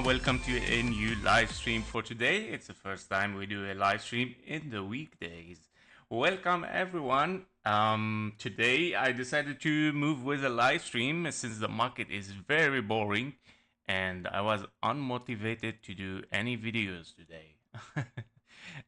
everyone, welcome to a new live stream for today. It's the first time we do a live stream in the weekdays. Welcome everyone. Today I decided to move with a live stream since the market is very boring and I was unmotivated to do any videos today.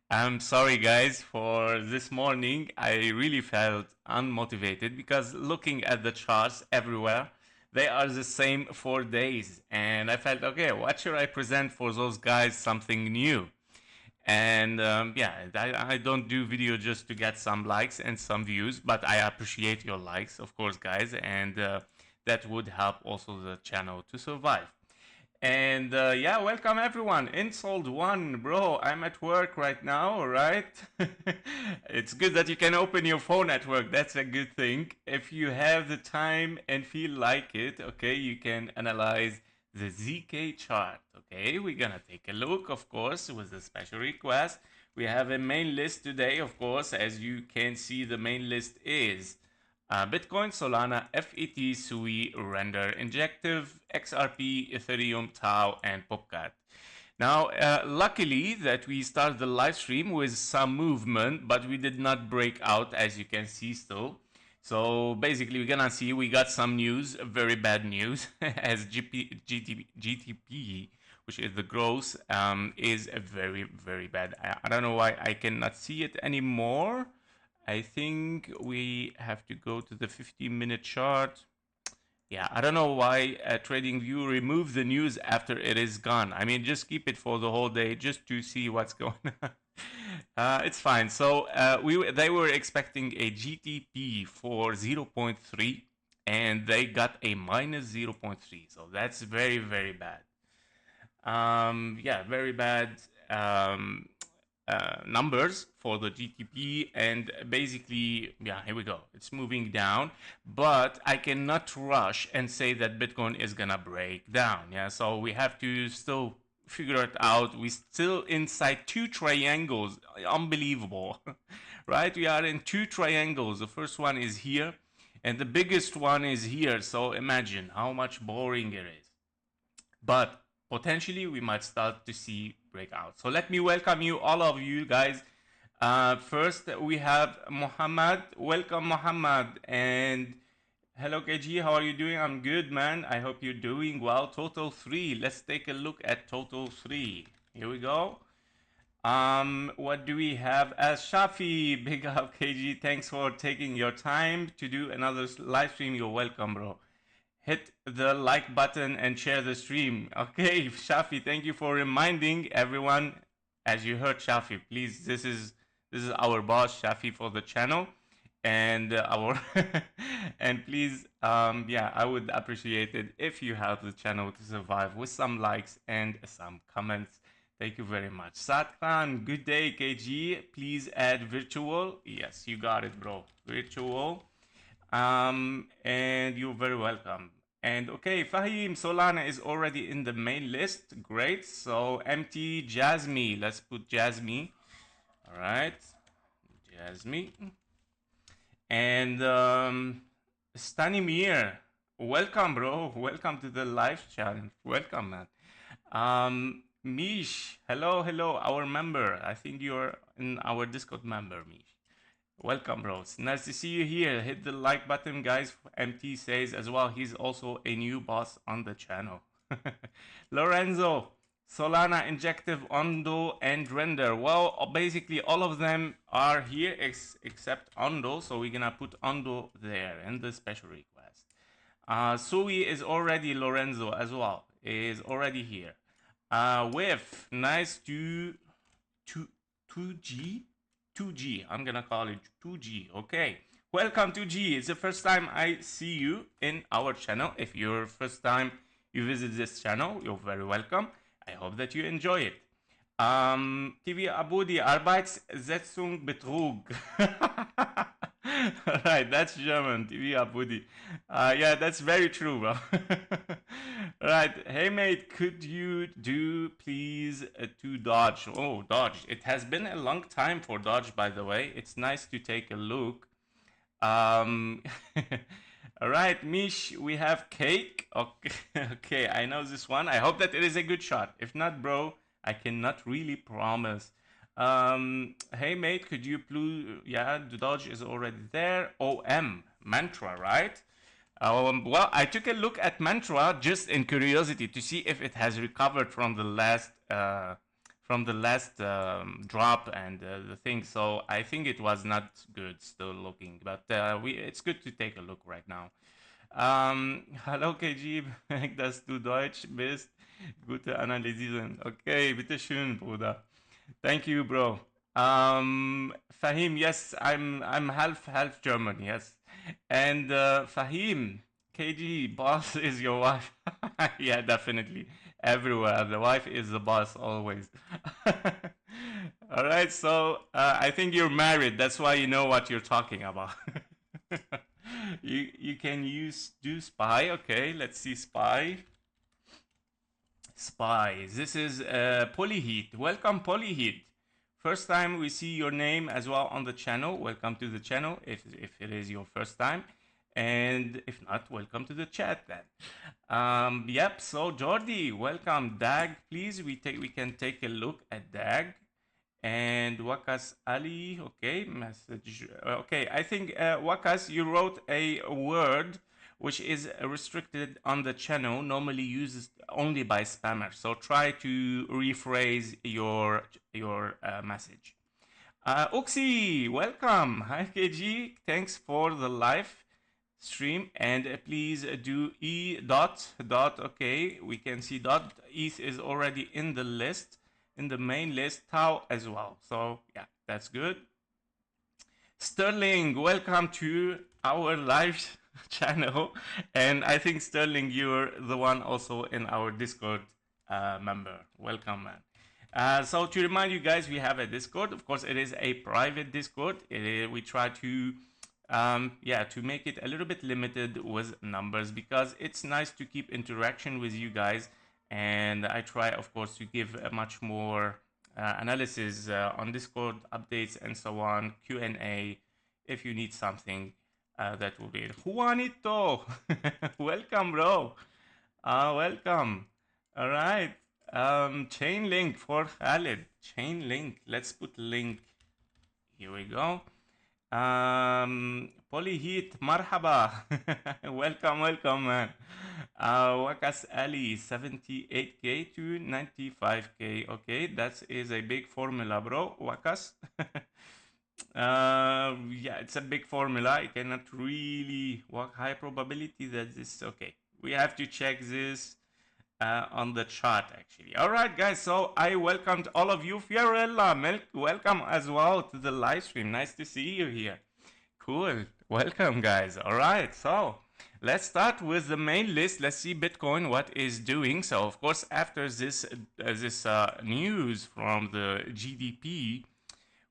I'm sorry guys for this morning. I really felt unmotivated because looking at the charts everywhere, they are the same for days. And I felt, okay, what should I present for those guys, something new? And I don't do video just to get some likes and some views, but I appreciate your likes, of course, guys. And that would help also the channel to survive. And yeah, welcome everyone. Insult one, bro. I'm at work right now, all right? It's good that you can open your phone at work. That's a good thing. If you have the time and feel like it, okay, you can analyze the ZK chart, okay? We're gonna take a look, of course, with the special request. We have a main list today, of course. As you can see, the main list is Bitcoin, Solana, FET, SUI, Render, Injective, XRP, Ethereum, TAO, and POPCAT. Now, luckily that we started the live stream with some movement, but we did not break out, as you can see still. So basically, we're gonna see we got some news, very bad news, as GTP, which is the growth, is very, very bad. I don't know why I cannot see it anymore. I think we have to go to the 15-minute chart. Yeah, I don't know why TradingView removed the news after it is gone. I mean, just keep it for the whole day just to see what's going on. It's fine. So they were expecting a GTP for 0.3 and they got a minus 0.3. So that's very, very bad. Yeah, very bad. Numbers for the GTP, and basically, yeah, here we go. It's moving down, but I cannot rush and say that Bitcoin is gonna break down. Yeah, so we have to still figure it out. We still inside two triangles. Unbelievable, right? We are in two triangles. The first one is here, and the biggest one is here. So imagine how much boring it is. But potentially, we might start to see breakout. So let me welcome you, all of you guys. First, we have Muhammad. Welcome, Muhammad. And hello, KG. How are you doing? I'm good, man. I hope you're doing well. Total 3. Let's take a look at total 3. Here we go. What do we have as Shafi? Big up, KG. Thanks for taking your time to do another live stream. You're welcome, bro. Hit the like button and share the stream. Okay, Shafi, thank you for reminding everyone. As you heard, Shafi, please, this is our boss, Shafi, for the channel, and our and please, yeah, I would appreciate it if you help the channel to survive with some likes and some comments. Thank you very much. Satkan, good day, KG. Please add virtual. Yes, you got it, bro. Virtual. And you're very welcome. And okay, Fahim, Solana is already in the main list. Great. So empty JASMY. Let's put JASMY. All right. JASMY. And Stanimir. Welcome, bro. Welcome to the live channel. Welcome, man. Mish. Hello, hello. Our member. I think you're in our Discord member, Mish. Welcome, bros. Nice to see you here. Hit the like button, guys. MT says as well, he's also a new boss on the channel. Lorenzo, Solana, Injective, ONDO, and Render. Well, basically all of them are here except ONDO, so we're gonna put ONDO there in the special request. SUI is already Lorenzo as well. Is already here. With nice to 2G. 2G, I'm gonna call it 2G. Okay, welcome 2G. It's the first time I see you in our channel. If you're first time you visit this channel, you're very welcome. I hope that you enjoy it. TV Abudi, Arbeitssetzung Betrug. Right, that's German. TV Abudi. Yeah, that's very true, bro. Right, hey mate, could you do please to Doge? Oh, Doge. It has been a long time for Doge, by the way. It's nice to take a look. All right, Mish, we have cake. Okay, okay, I know this one. I hope that it is a good shot. If not, bro, I cannot really promise. Hey mate, could you please? Yeah, the Dodge is already there. Mantra, right? Well, I took a look at Mantra just in curiosity to see if it has recovered from the last drop and the thing. So I think it was not good still looking, but it's good to take a look right now. Hallo KG, dass du Deutsch bist. Gute analysieren. Okay, bitteschön, Bruder. Thank you, bro. Fahim, yes, I'm half German, yes. And Fahim, KG, boss is your wife. Yeah, definitely. Everywhere. The wife is the boss always. All right, so I think you're married. That's why you know what you're talking about. You can do spy. Okay, let's see spy. Spy. This is Polyheat. Welcome, Polyheat. First time we see your name as well on the channel. Welcome to the channel if it is your first time. And if not, welcome to the chat then. Yep, so Jordi, welcome. Dag, please, we can take a look at Dag. And Wakas Ali, okay, message. Okay, I think Wakas, you wrote a word which is restricted on the channel, normally used only by spammers. So try to rephrase your message. Uxi, welcome. Hi KG, thanks for the live stream, and please do dot. Okay, we can see dot. ETH is already in the list, in the main list. TAO as well. So yeah, that's good. Sterling, welcome to our live channel, and I think Sterling, you're the one also in our Discord member. Welcome, man. So to remind you guys, we have a Discord. Of course, it is a private Discord. We try to to make it a little bit limited with numbers because it's nice to keep interaction with you guys, and I try, of course, to give a much more analysis on Discord, updates and so on, Q&A if you need something. That will be it. Juanito, welcome, bro. Welcome. All right. Chain link for Khalid. Chain link. Let's put link. Here we go. Polyheat, marhaba. welcome, man. Wakas Ali, 78k to 95k. Okay, that is a big formula, bro. Wakas. Yeah, it's a big formula. I cannot really work high probability that this. Okay, we have to check this on the chart actually. All right, guys. So I welcomed all of you. Fiorella, welcome as well to the live stream. Nice to see you here. Cool. Welcome, guys. All right. So let's start with the main list. Let's see Bitcoin what is doing. So of course, after this news from the GDP,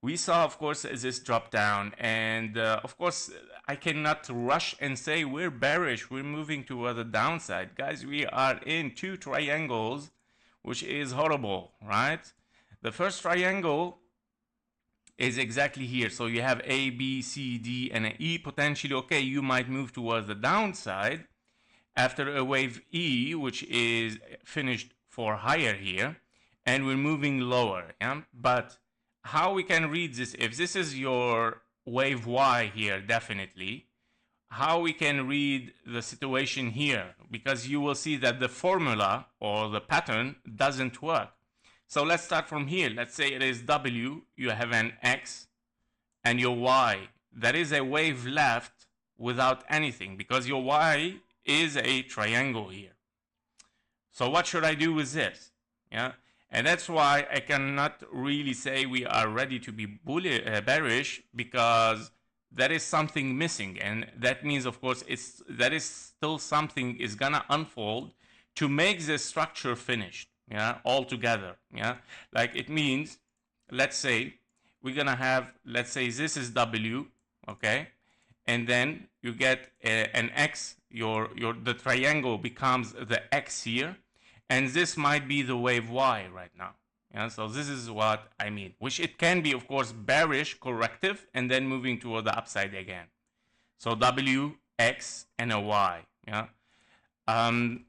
we saw, of course, this drop down, and of course, I cannot rush and say we're bearish, we're moving toward the downside. Guys, we are in two triangles, which is horrible, right? The first triangle is exactly here. So you have A, B, C, D, and an E potentially. Okay, you might move towards the downside after a wave E, which is finished for higher here, and we're moving lower, yeah? But how we can read this, if this is your wave Y here, definitely, how we can read the situation here, because you will see that the formula or the pattern doesn't work. So let's start from here. Let's say it is W, you have an X and your Y. That is a wave left without anything because your Y is a triangle here. So what should I do with this? Yeah. And that's why I cannot really say we are ready to be bearish, because there is something missing. And that means, of course, there is still something is going to unfold to make the structure finished, yeah, all together. Yeah, like it means, let's say, we're going to have, let's say this is W, okay? And then you get an X, the triangle becomes the X here. And this might be the wave Y right now. Yeah, so this is what I mean, which it can be, of course, bearish, corrective, and then moving toward the upside again. So W, X, and a Y. Yeah.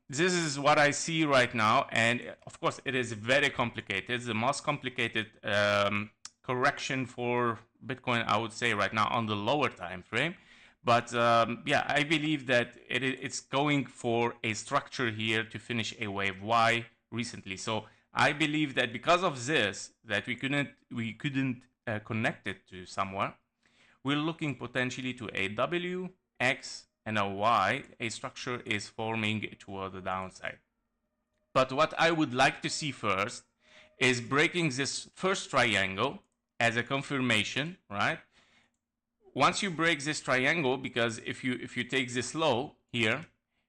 This is what I see right now, and of course it is very complicated. It's the most complicated correction for Bitcoin, I would say, right now on the lower time frame. But yeah, I believe that it's going for a structure here to finish a wave Y recently. So I believe that because of this, that we couldn't connect it to somewhere. We're looking potentially to a W, X, and a Y. A structure is forming toward the downside. But what I would like to see first is breaking this first triangle as a confirmation, right? Once you break this triangle, because if you take this low here,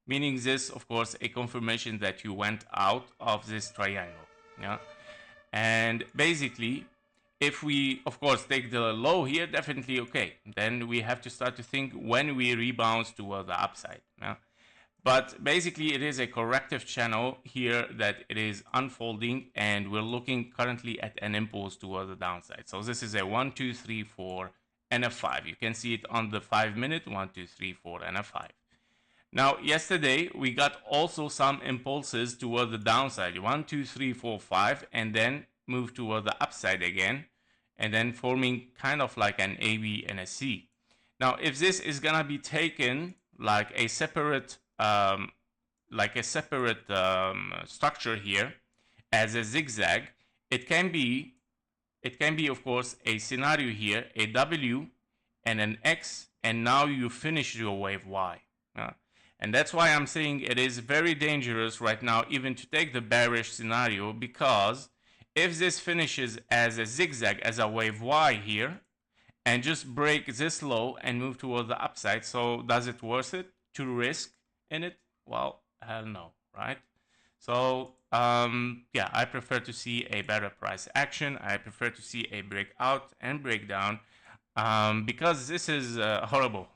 meaning this, of course, a confirmation that you went out of this triangle, yeah. And basically, if we, of course, take the low here, definitely okay. Then we have to start to think when we rebound toward the upside, yeah. But basically, it is a corrective channel here that it is unfolding, and we're looking currently at an impulse toward the downside. So this is a 1, 2, 3, 4, and a 5. You can see it on the 5-minute, 1, 2, 3, 4, and a 5. Now, yesterday, we got also some impulses toward the downside, 1, 2, 3, 4, 5, and then move toward the upside again, and then forming kind of like an A, B, and a C. Now, if this is gonna be taken like a separate structure here as a zigzag, it can be, of course, a scenario here, a W and an X, and now you finish your wave Y. And that's why I'm saying it is very dangerous right now even to take the bearish scenario, because if this finishes as a zigzag, as a wave Y here, and just break this low and move toward the upside, so does it worth it to risk in it? Well, hell no, right? So yeah, I prefer to see a better price action. I prefer to see a breakout and breakdown, because this is horrible.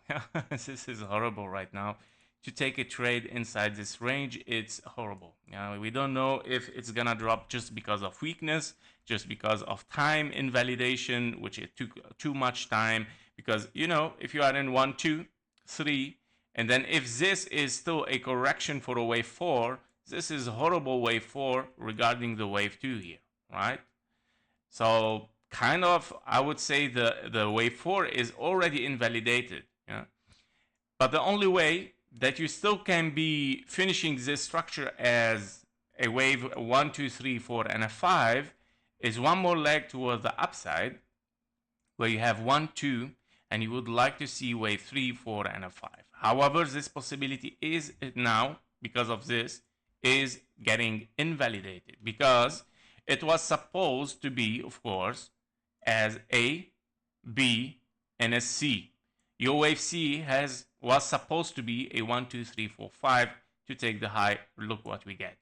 This is horrible right now. To take a trade inside this range, it's horrible. We don't know if it's gonna drop just because of weakness, just because of time invalidation, which it took too much time. Because, you know, if you are in 1, 2, 3, and then if this is still a correction for a wave 4, this is horrible wave 4 regarding the wave 2 here, right? So kind of, I would say the wave 4 is already invalidated. Yeah? But the only way that you still can be finishing this structure as a wave 1, 2, 3, 4, and a 5 is one more leg toward the upside, where you have 1, 2, and you would like to see wave 3, 4, and a 5. However, this possibility is now, because of this, is getting invalidated, because it was supposed to be, of course, as A, B, and a C. Your wave C was supposed to be a 1, 2, 3, 4, 5 to take the high. Look what we get.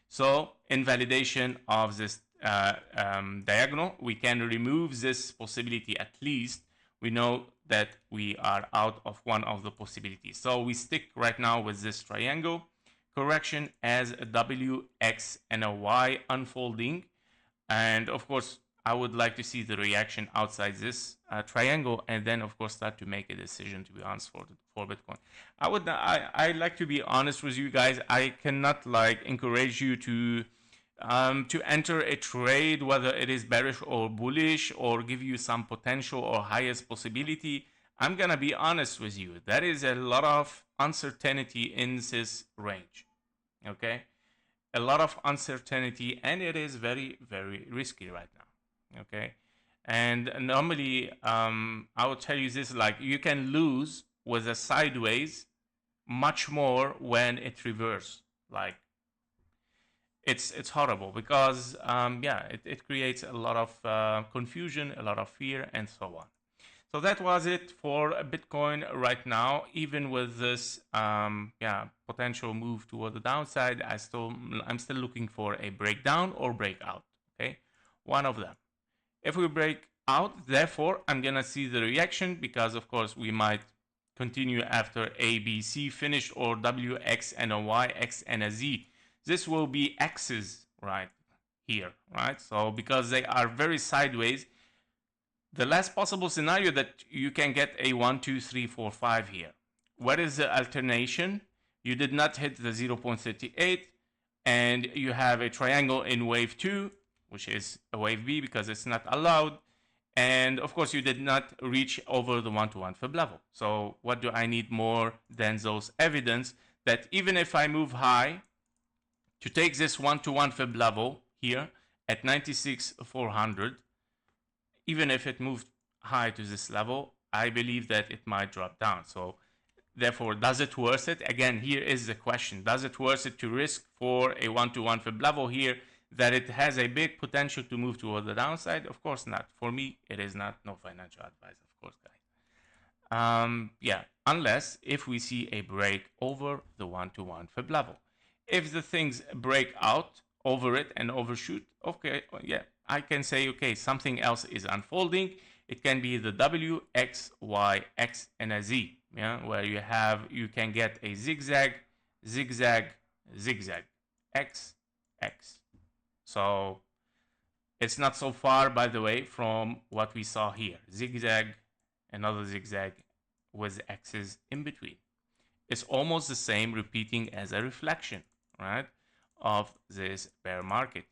So invalidation of this diagonal, we can remove this possibility. At least we know that we are out of one of the possibilities. So we stick right now with this triangle correction as a W, X, and a Y unfolding. And of course, I would like to see the reaction outside this triangle, and then of course start to make a decision, to be honest, for Bitcoin. I like to be honest with you guys. I cannot like encourage you to enter a trade, whether it is bearish or bullish, or give you some potential or highest possibility. I'm gonna be honest with you. There is a lot of uncertainty in this range. Okay, a lot of uncertainty, and it is very, very risky right now. Okay, and normally I will tell you this, like, you can lose with a sideways much more when it reverses. Like, it's horrible, because yeah, it creates a lot of confusion, a lot of fear, and so on. So that was it for Bitcoin right now. Even with this potential move toward the downside, I'm still looking for a breakdown or breakout. Okay, one of them. If we break out, therefore, I'm gonna see the reaction, because of course we might continue after A, B, C finished, or W, X, and a Y, X, and a Z. This will be X's right here, right? So because they are very sideways, the last possible scenario that you can get a 1, 2, 3, 4, 5 here. What is the alternation? You did not hit the 0.38, and you have a triangle in wave 2, which is a wave B because it's not allowed. And of course, you did not reach over the 1-to-1 fib level. So what do I need more than those evidence that even if I move high to take this 1-to-1 fib level here at 96,400, even if it moved high to this level, I believe that it might drop down. So therefore, does it worth it? Again, here is the question. Does it worth it to risk for a 1-to-1 fib level here that it has a big potential to move toward the downside? Of course not. For me, it is not. No financial advice, of course, guys. Yeah, unless if we see a break over the 1-to-1 fib level. If the things break out over it and overshoot, okay, yeah, I can say, okay, something else is unfolding. It can be the W, X, Y, X, and a Z, yeah, where you can get a zigzag, zigzag, zigzag, X, X. So it's not so far, by the way, from what we saw here. Zigzag, another zigzag with X's in between. It's almost the same repeating as a reflection, right, of this bear market.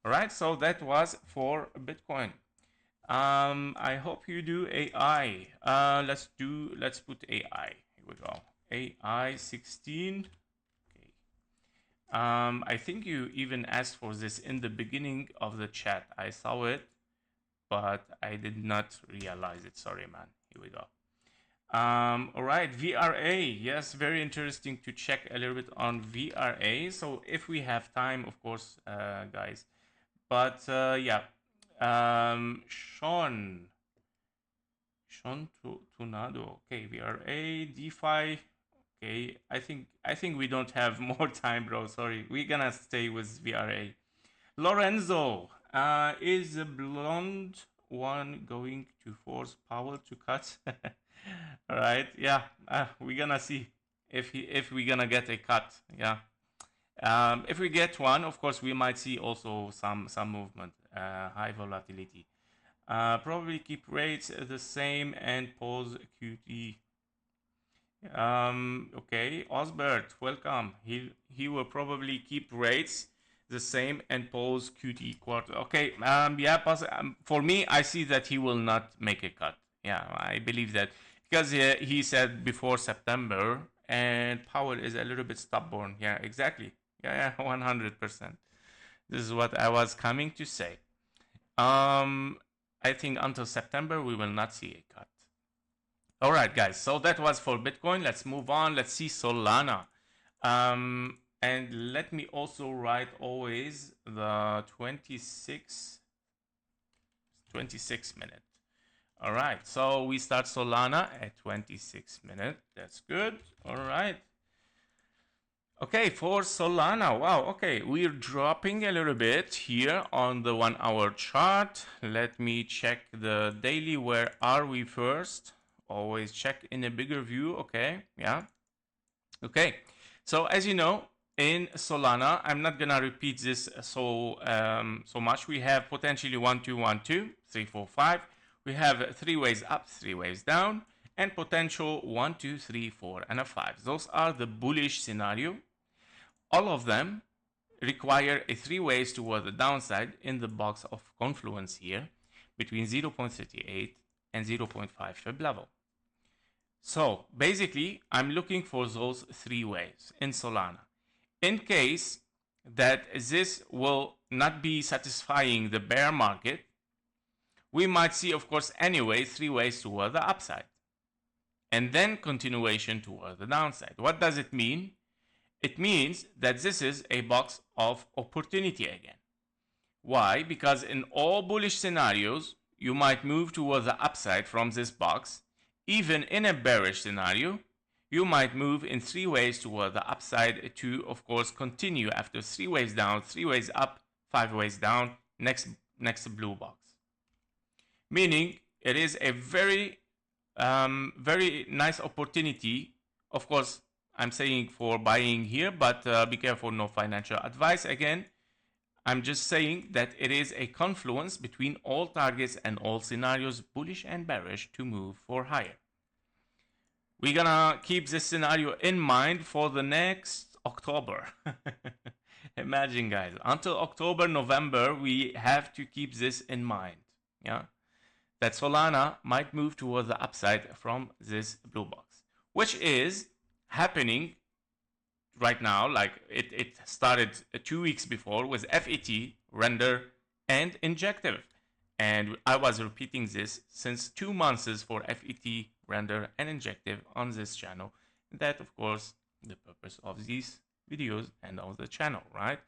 All right, so that was for Bitcoin. I hope you do AI. Let's put AI. Here we go. AI 16. Okay. I think you even asked for this in the beginning of the chat. I saw it, but I did not realize it. Sorry, man. Here we go. All right, VRA. Yes, very interesting to check a little bit on VRA. So if we have time, of course, guys. But yeah. Sean Tunado. Okay, VRA, DeFi. Okay, I think we don't have more time, bro. Sorry, we're gonna stay with VRA. Lorenzo, is the blonde one going to force Powell to cut? All right, yeah, we're gonna see if we're gonna get a cut. Yeah, if we get one, of course, we might see also some movement, high volatility. Probably keep rates the same and pause QT. Okay, Osbert, welcome. He will probably keep rates the same and pause QT quarter. Okay, yeah, for me, I see that he will not make a cut. Yeah, I believe that because he said before September, and Powell is a little bit stubborn. Yeah, exactly. Yeah, 100%. This is what I was coming to say. I think until September, we will not see a cut. All right, guys. So that was for Bitcoin. Let's move on. Let's see Solana. And let me also write always the 26 minute. All right. So we start Solana at 26 minutes. That's good. All right. Okay, for Solana, wow, okay, we're dropping a little bit here on the 1 hour chart. Let me check the daily. Where are we first? Always check in a bigger view, okay, yeah. Okay, so as you know, in Solana, I'm not gonna repeat this so much. We have potentially 1, 2, 1, 2, 3, 4, 5. We have 3 ways up, 3 ways down, and potential 1, 2, 3, 4, and a 5. Those are the bullish scenario. All of them require a 3 ways toward the downside in the box of confluence here between 0.38 and 0.5 fib level. So basically, I'm looking for those 3 ways in Solana. In case that this will not be satisfying the bear market, we might see, of course, anyway, 3 ways toward the upside. And then continuation toward the downside. What does it mean? It means that this is a box of opportunity again. Why? Because in all bullish scenarios, you might move toward the upside from this box. Even in a bearish scenario, you might move in 3 ways toward the upside to, of course, continue after 3 ways down, 3 ways up, 5 ways down, next blue box. Meaning, it is a very nice opportunity. Of course, I'm saying for buying here, but be careful, no financial advice. Again, I'm just saying that it is a confluence between all targets and all scenarios, bullish and bearish, to move for higher. we're gonna keep this scenario in mind for the next October. Imagine, guys, until October, November, we have to keep this in mind. Yeah, that Solana might move towards the upside from this blue box, which is happening right now. Like it started 2 weeks before with FET, render, and injective. And I was repeating this since 2 months for FET, render, and injective on this channel. That, of course, the purpose of these videos and of the channel, right?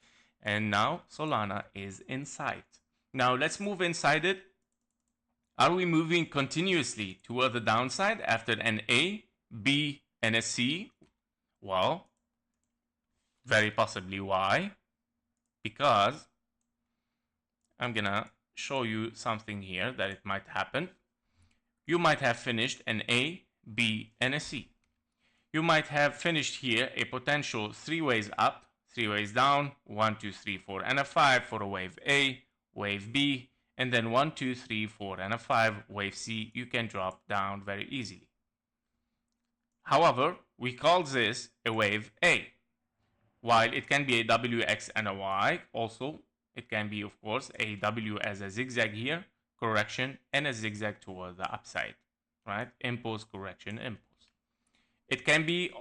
And now Solana is inside. Now let's move inside it. Are we moving continuously toward the downside after an A, B, and a C? Well, very possibly. Why? Because I'm gonna show you something here that it might happen. You might have finished an A, B, and a C. You might have finished here a potential 3 ways up, 3 ways down, 1, 2, 3, 4, and a 5 for a wave A, wave B, and then 1, 2, 3, 4, and a 5, wave C. You can drop down very easily. However, we call this a wave A. While it can be a W, X, and a Y, also it can be, of course, a W as a zigzag here, correction, and a zigzag toward the upside, right? Impulse, correction, impulse. It can be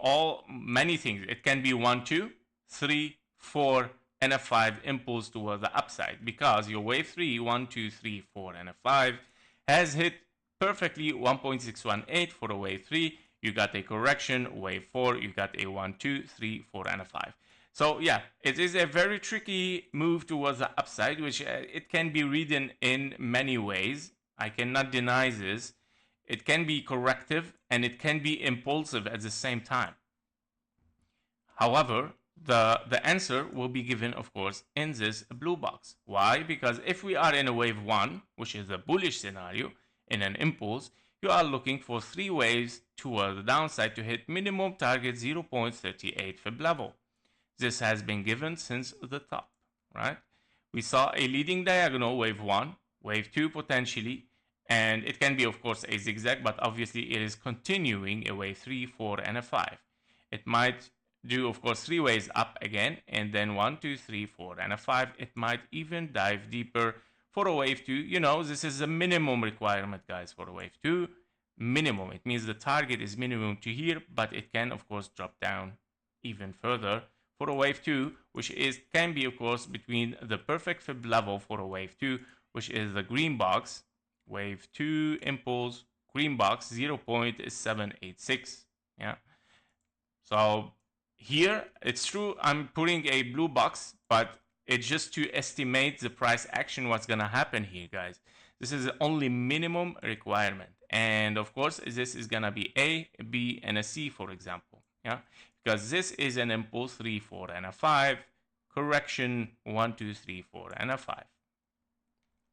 many things. It can be 1, 2, 3, 4, and a 5 impulse toward the upside, because your wave 3, 1, 2, 3, 4, and a 5 has hit perfectly 1.618 for a wave 3. You got a correction, wave 4, you got a 1, 2, 3, 4, and a 5. So yeah, it is a very tricky move towards the upside, which it can be read in many ways. I cannot deny this. It can be corrective and it can be impulsive at the same time. However, the answer will be given, of course, in this blue box. Why? Because if we are in a wave 1, which is a bullish scenario, in an impulse, you are looking for 3 waves toward the downside to hit minimum target 0.38 fib level. This has been given since the top, right? We saw a leading diagonal, wave 1, wave 2 potentially, and it can be, of course, a zigzag, but obviously it is continuing a wave 3, 4, and a 5. It might do, of course, 3 waves up again, and then 1, 2, 3, 4, and a 5. It might even dive deeper for a wave 2. You know, this is a minimum requirement, guys, for a wave 2. Minimum. It means the target is minimum to here, but it can, of course, drop down even further for a wave 2, which can be, of course, between the perfect fib level for a wave 2, which is the green box, wave 2 impulse, green box 0.786. Yeah. So here it's true I'm putting a blue box, but it's just to estimate the price action, what's gonna happen here, guys. This is the only minimum requirement, and of course this is gonna be A, B, and a C, for example. Yeah, because this is an impulse 3, 4, and a 5, correction 1, 2, 3, 4, and a 5.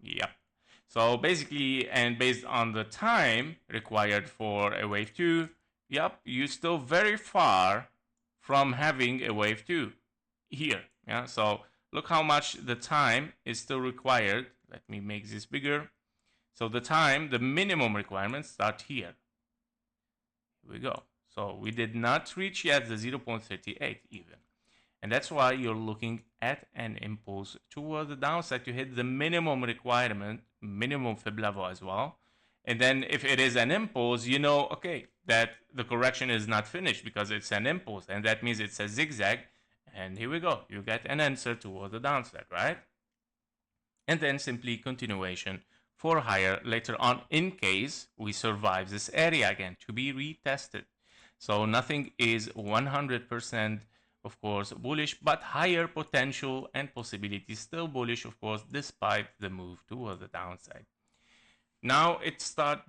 Yep. So basically, and based on the time required for a wave 2, yep, you're still very far from having a wave 2 here. Yeah, so look how much the time is still required. Let me make this bigger. So the time, the minimum requirements start here. Here we go. So we did not reach yet the 0.38 even. And that's why you're looking at an impulse toward the downside to hit the minimum requirement, minimum fib level as well. And then if it is an impulse, you know, okay, that the correction is not finished because it's an impulse. And that means it's a zigzag. And here we go. You get an answer toward the downside, right? And then simply continuation for higher later on in case we survive this area again to be retested. So nothing is 100%, of course, bullish, but higher potential and possibility still bullish, of course, despite the move toward the downside. Now it starts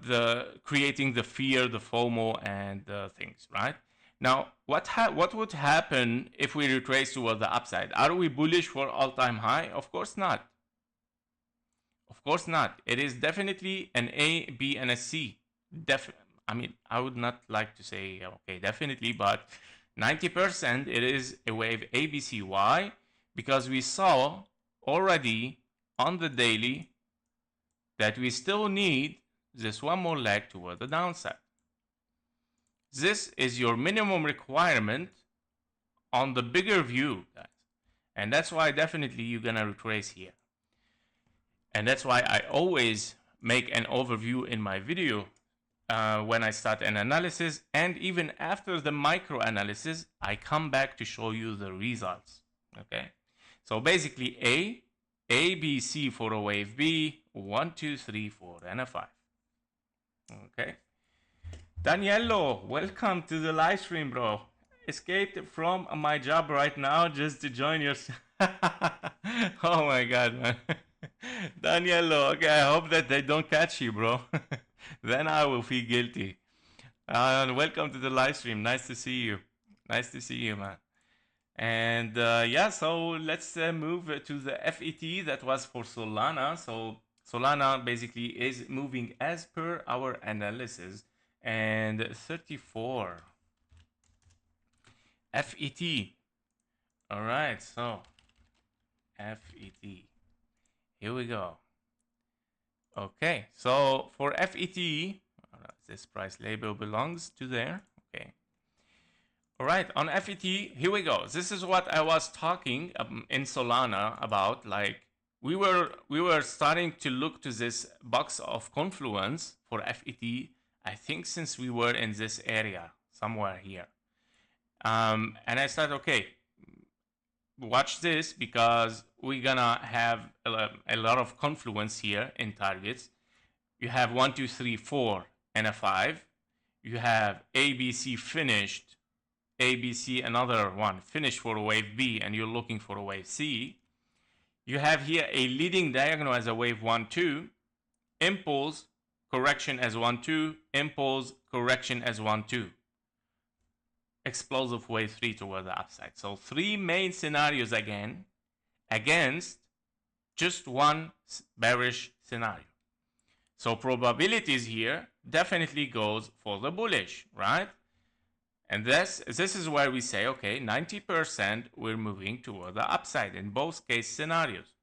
creating the fear, the FOMO, and the things, right? Now, what would happen if we retrace toward the upside? Are we bullish for all-time high? Of course not. Of course not. It is definitely an A, B, and a C. I mean, I would not like to say, okay, definitely, but 90% it is a wave A, B, C. Why? Because we saw already on the daily that we still need this one more leg toward the downside. This is your minimum requirement on the bigger view, guys. And that's why definitely you're gonna retrace here. And that's why I always make an overview in my video when I start an analysis, and even after the micro analysis, I come back to show you the results. Okay, so basically A, B, C for a wave B, 1, 2, 3, 4, and a 5. Okay, Daniello, welcome to the live stream, bro. Escaped from my job right now just to join your. Oh my god, man. Daniello, okay, I hope that they don't catch you, bro. Then I will feel guilty. Welcome to the live stream. Nice to see you. Nice to see you, man. And yeah, so let's move to the FET that was for Solana. So Solana basically is moving as per our analysis. And 34. FET. All right, so FET. Here we go. Okay, so for FET, this price label belongs to there. Okay. All right, on FET, here we go. This is what I was talking in Solana about. Like we were starting to look to this box of confluence for FET. I think since we were in this area somewhere here, and I said, okay, watch this because we're gonna have a lot of confluence here in targets. You have 1, 2, 3, 4, and a 5. You have ABC finished, ABC another one finished for a wave B, and you're looking for a wave C. You have here a leading diagonal as a wave 1, 2, impulse correction as 1, 2, impulse correction as 1, 2. Explosive wave 3 toward the upside. So 3 main scenarios again against just one bearish scenario. So probabilities here definitely goes for the bullish, right? And this is where we say, okay, 90% we're moving toward the upside in both case scenarios.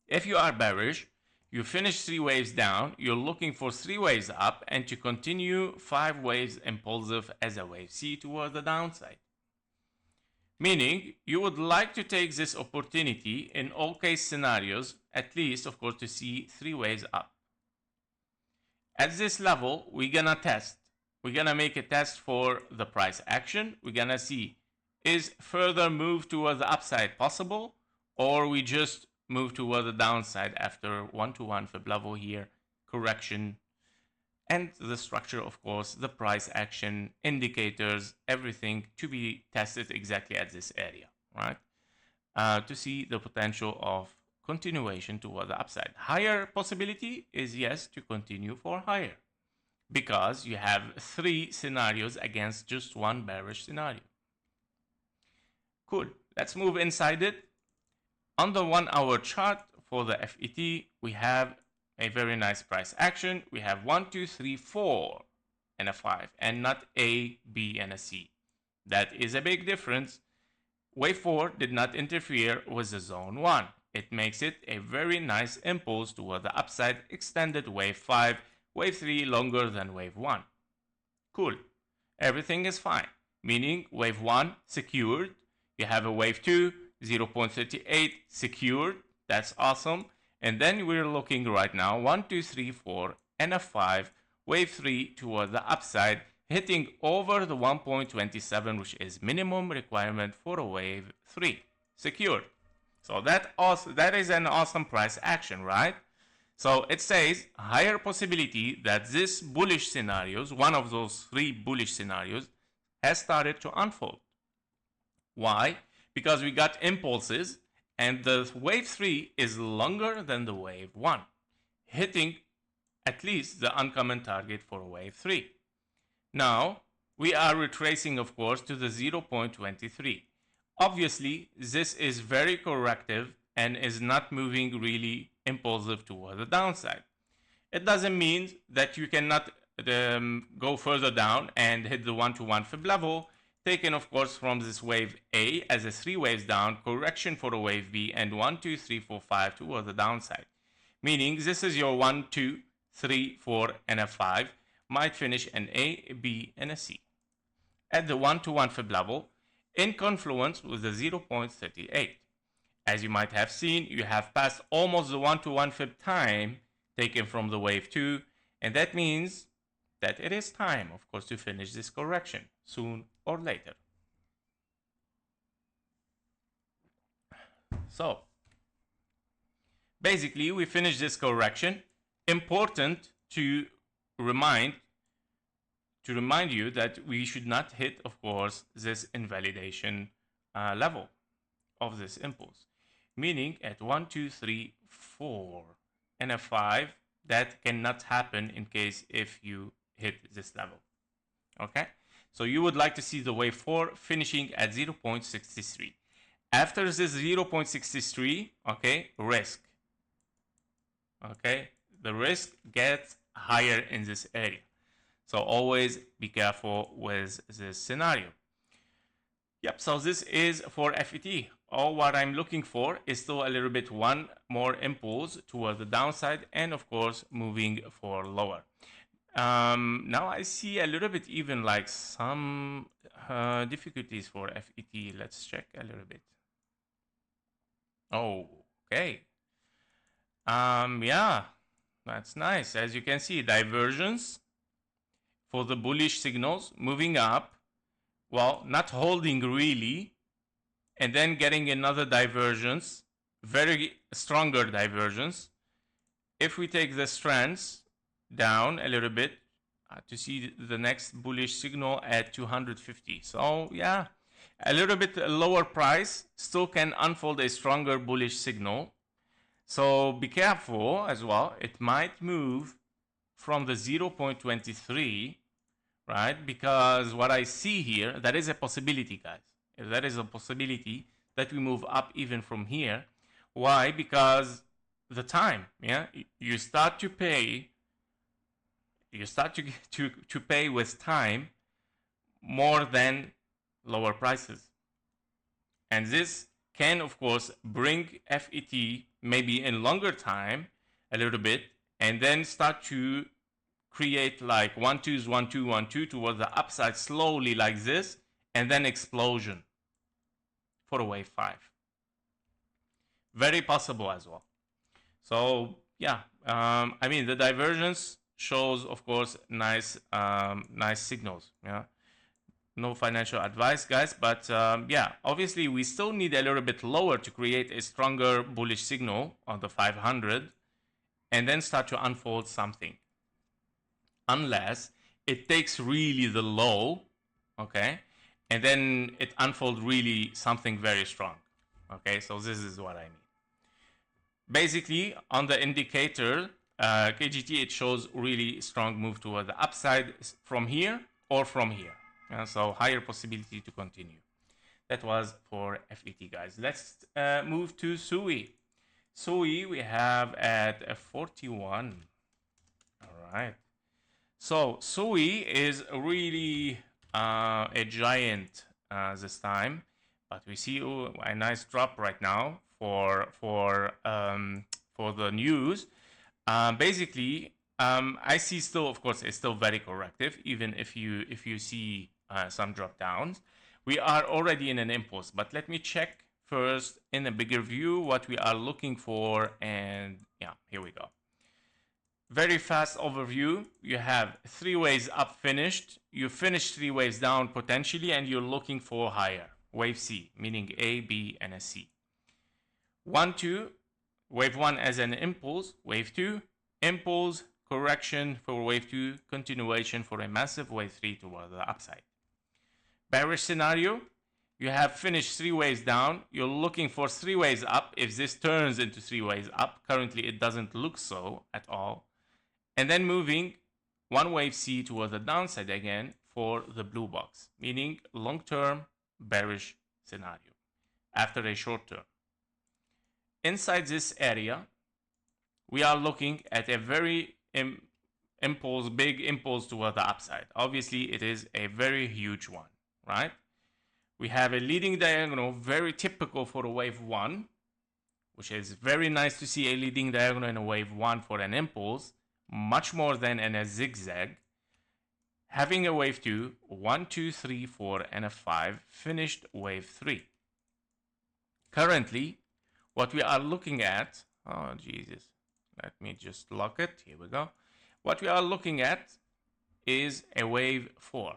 If you are bearish, you finish 3 waves down, you're looking for 3 waves up, and to continue 5 waves impulsive as a wave C toward the downside. Meaning, you would like to take this opportunity in all case scenarios, at least, of course, to see 3 waves up. At this level, we're gonna test. We're gonna make a test for the price action. We're gonna see, is further move toward the upside possible, or we just move toward the downside after 1-to-1 fib level here, correction, and the structure, of course, the price action, indicators, everything to be tested exactly at this area, right? To see the potential of continuation toward the upside. Higher possibility is yes to continue for higher because you have 3 scenarios against just one bearish scenario. Cool. Let's move inside it. On the 1 hour chart for the FET, we have a very nice price action. We have 1, 2, 3, 4, and a 5, and not A, B, and a C. That is a big difference. Wave 4 did not interfere with the zone 1. It makes it a very nice impulse toward the upside, extended wave 5, wave 3 longer than wave 1. Cool. Everything is fine. Meaning wave 1 secured. You have a wave 2, 0.38 secured. That's awesome. And then we're looking right now 1, 2, 3, 4, and a 5, wave 3 toward the upside, hitting over the 1.27, which is minimum requirement for a wave 3 secured. So that is an awesome price action, right? So it says higher possibility that this bullish scenarios, one of those 3 bullish scenarios, has started to unfold. Why? Because we got impulses, and the wave 3 is longer than the wave 1, hitting at least the uncommon target for wave 3. Now, we are retracing, of course, to the 0.23. Obviously, this is very corrective and is not moving really impulsive toward the downside. It doesn't mean that you cannot go further down and hit the 1-to-1 fib level, taken of course from this wave A as a 3 waves down, correction for a wave B, and 1, 2, 3, 4, 5 toward the downside. Meaning this is your 1, 2, 3, 4, and a 5, might finish an A, B, and a C. at the 1-to-1 fib level in confluence with the 0.38. As you might have seen, you have passed almost the 1-to-1 fib time taken from the wave 2, and that means that it is time, of course, to finish this correction soon or later. So basically, we finished this correction. Important to remind you that we should not hit, of course, this invalidation level of this impulse. Meaning at 1, 2, 3, 4, and a 5, that cannot happen in case if you hit this level. Okay? So you would like to see the wave 4 finishing at 0.63. After this 0.63, okay, risk. Okay? The risk gets higher in this area. So always be careful with this scenario. Yep, so this is for FET. All what I'm looking for is still a little bit one more impulse toward the downside and of course moving for lower. Now I see a little bit even like some difficulties for FET. Let's check a little bit. Oh, okay. Yeah, that's nice. As you can see, divergence for the bullish signals moving up, well, not holding really, and then getting another divergence, very stronger divergence. If we take the strands down a little bit to see the next bullish signal at 250. So yeah, a little bit lower price still can unfold a stronger bullish signal. So be careful as well. It might move from the 0.23, right? Because what I see here, that is a possibility, guys. That is a possibility that we move up even from here. Why? Because the time, yeah, you start to pay. You start to pay with time more than lower prices, and this can, of course, bring FET maybe in longer time a little bit, and then start to create like 1-2s, 1-2, 1-2 towards the upside slowly like this, and then explosion for a wave 5. Very possible as well. So yeah, I mean the divergence shows, of course, nice signals. Yeah, no financial advice, guys, but yeah, obviously we still need a little bit lower to create a stronger bullish signal on the 500, and then start to unfold something. Unless it takes really the low, okay, and then it unfolds really something very strong. Okay, so this is what I mean. Basically, on the indicator, KGT, it shows really strong move toward the upside from here or from here. So higher possibility to continue. That was for FET, guys. Let's move to SUI. SUI we have at a 41. All right. So SUI is really a giant this time, but we see a nice drop right now for the news. Basically, I see still, of course, it's still very corrective, even if you see some drop downs. We are already in an impulse, but let me check first in a bigger view what we are looking for, and yeah, here we go. Very fast overview. You have 3 waves up finished. You finish 3 waves down potentially, and you're looking for higher. Wave C, meaning A, B, and a C. 1, 2, wave 1 as an impulse. Wave 2, impulse, correction for wave 2, continuation for a massive wave 3 toward the upside. Bearish scenario, you have finished 3 waves down. You're looking for 3 waves up. If this turns into 3 waves up, currently it doesn't look so at all. And then moving 1 wave C toward the downside again for the blue box, meaning long-term bearish scenario after a short term. Inside this area, we are looking at a very big impulse toward the upside. Obviously, it is a very huge one, right? We have a leading diagonal, very typical for a wave 1, which is very nice to see a leading diagonal in a wave 1 for an impulse, much more than in a zigzag. having a wave 2, 1, 2, 3, 4, and a 5, finished wave 3. Currently, what we are looking at, oh Jesus, let me just lock it, here we go. What we are looking at is a wave 4.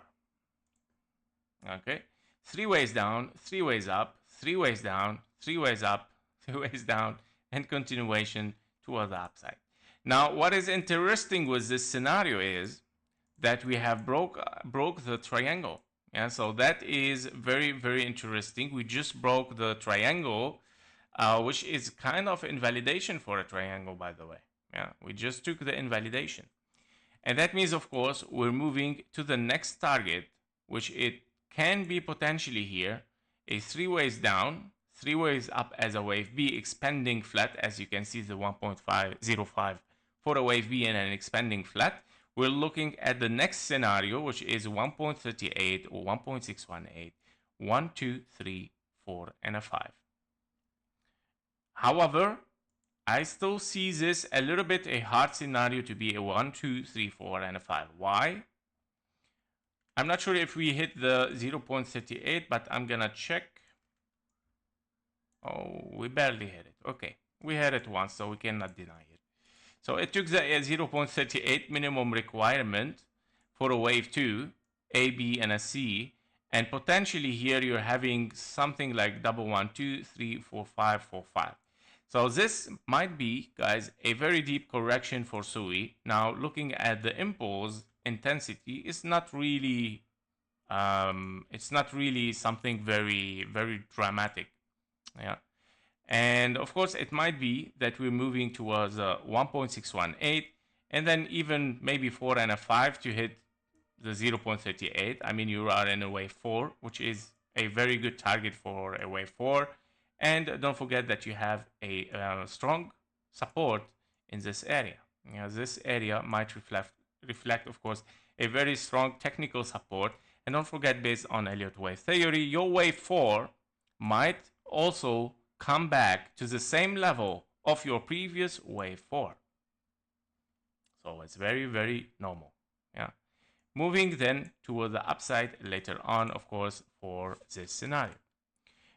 Okay, 3 ways down, 3 ways up, 3 ways down, 3 ways up, 3 ways down, and continuation toward the upside. Now, what is interesting with this scenario is that we have broke the triangle. Yeah, so that is very, very interesting. We just broke the triangle, which is kind of invalidation for a triangle, by the way. Yeah, we just took the invalidation. And that means, of course, we're moving to the next target, which it can be potentially here, a 3 ways down, 3 ways up as a wave B, expanding flat, as you can see the 1.505 for a wave B and an expanding flat. We're looking at the next scenario, which is 1.38 or 1.618, 1, 2, 3, 4, and a 5. However, I still see this a little bit a hard scenario to be a 1, 2, 3, 4, and a 5. Why? I'm not sure if we hit the 0.38, but I'm gonna check. Oh, we barely hit it. Okay, we had it once, so we cannot deny it. So it took the 0.38 minimum requirement for a wave 2, A, B, and a C, and potentially here you're having something like 1, 1, 2, 3, 4, 5, 4, 5. So this might be, guys, a very deep correction for SUI. Now, looking at the impulse intensity, it's not really something very, very dramatic. Yeah. And of course, it might be that we're moving towards 1.618 and then even maybe 4 and a 5 to hit the 0.38. I mean, you are in a wave 4, which is a very good target for a wave 4. And don't forget that you have a strong support in this area. You know, this area might reflect, of course, a very strong technical support. And don't forget, based on Elliott wave theory, your wave 4 might also come back to the same level of your previous wave 4. So it's very, very normal. Yeah. Moving then toward the upside later on, of course, for this scenario.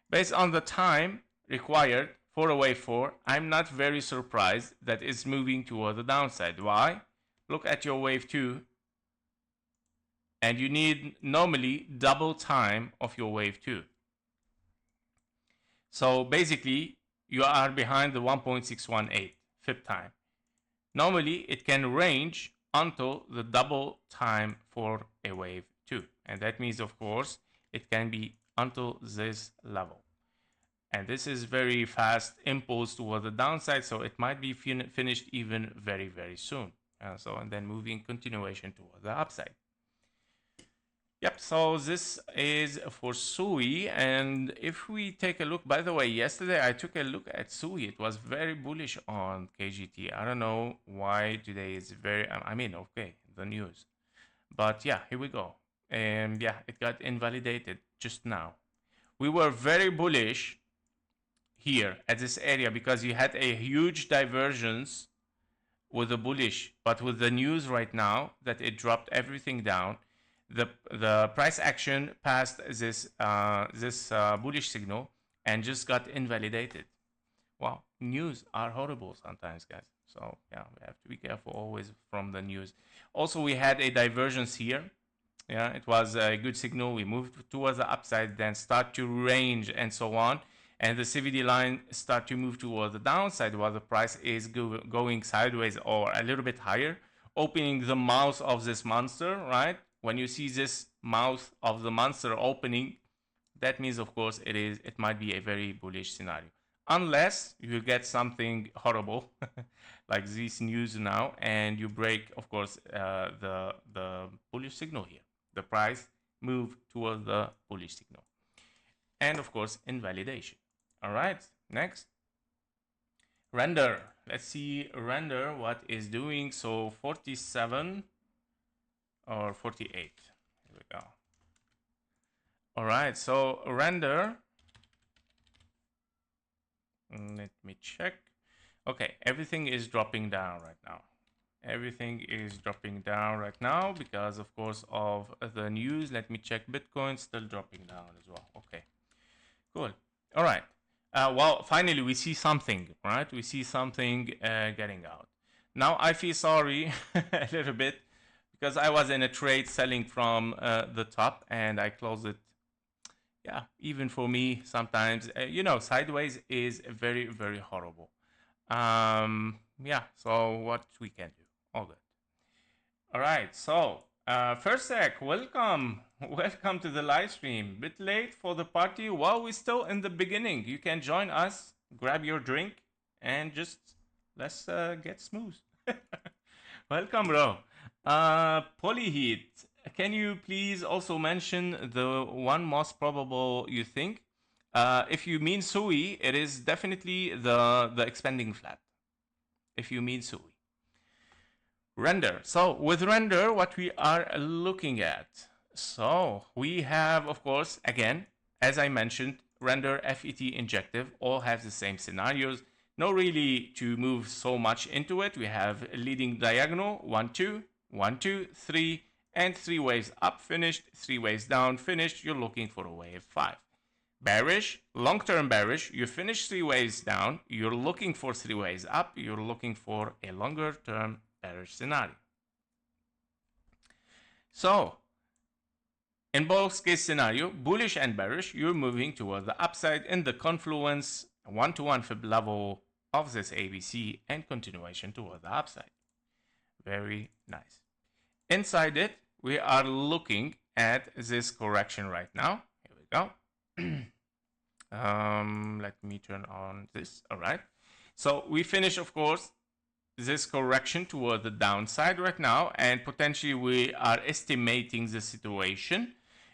Based on the time required for a wave 4, I'm not very surprised that it's moving toward the downside. Why? Look at your wave 2, and you need normally double time of your wave 2. So basically, you are behind the 1.618 FIB time. Normally, it can range until the double time for a wave 2. And that means, of course, it can be until this level. And this is very fast impulse toward the downside, so it might be finished even very, very soon. And then moving continuation toward the upside. Yep, so this is for SUI, and if we take a look, by the way, yesterday I took a look at SUI. It was very bullish on KGT. I don't know why today is very, okay, the news. But yeah, here we go. And yeah, it got invalidated just now. We were very bullish here at this area because you had a huge divergence with the bullish, but with the news right now that it dropped everything down, the price action passed this bullish signal and just got invalidated. Wow, news are horrible sometimes, guys. So yeah, we have to be careful always from the news. Also, we had a divergence here. Yeah, it was a good signal. We moved towards the upside, then start to range and so on. And the CVD line start to move towards the downside while the price is going sideways or a little bit higher, opening the mouth of this monster, right? When you see this mouth of the monster opening, that means, of course, it might be a very bullish scenario. Unless you get something horrible, like this news now, and you break, of course, the bullish signal here. The price move towards the bullish signal. And, of course, invalidation. All right, next. Render. Let's see render what is doing. So 47 or 48. Here we go. All right, so render. Let me check. Okay, everything is dropping down right now. Everything is dropping down right now because, of course, of the news. Let me check. Bitcoin still dropping down as well. Okay, cool. All right. Well, finally, we see something, right? We see something getting out. Now, I feel sorry a little bit because I was in a trade selling from the top and I closed it. Yeah, even for me, sometimes, sideways is very, very horrible. Yeah, so what we can do. All good. All right, so first sec, welcome. Welcome to the live stream. Bit late for the party. While we're still in the beginning, you can join us, grab your drink, and just let's get smooth. Welcome, bro. Polyheat, can you please also mention the one most probable you think? If you mean SUI, it is definitely the expanding flat. If you mean SUI. Render. So with render, what we are looking at. So we have, of course, again, as I mentioned, render, FET, injective, all have the same scenarios. No really to move so much into it. We have leading diagonal, 1, 2, 1, 2, 3, and 3 waves up, finished, 3 waves down, finished. You're looking for a wave 5. Bearish, long-term bearish, you finish 3 waves down, you're looking for 3 waves up, you're looking for a longer-term bearish scenario. So, in both case scenario, bullish and bearish, you're moving toward the upside in the confluence 1-to-1 fib level of this ABC and continuation toward the upside. Very nice. Inside it, we are looking at this correction right now. Here we go. Let me turn on this. All right. So we finish, of course, this correction toward the downside right now, and potentially we are estimating the situation.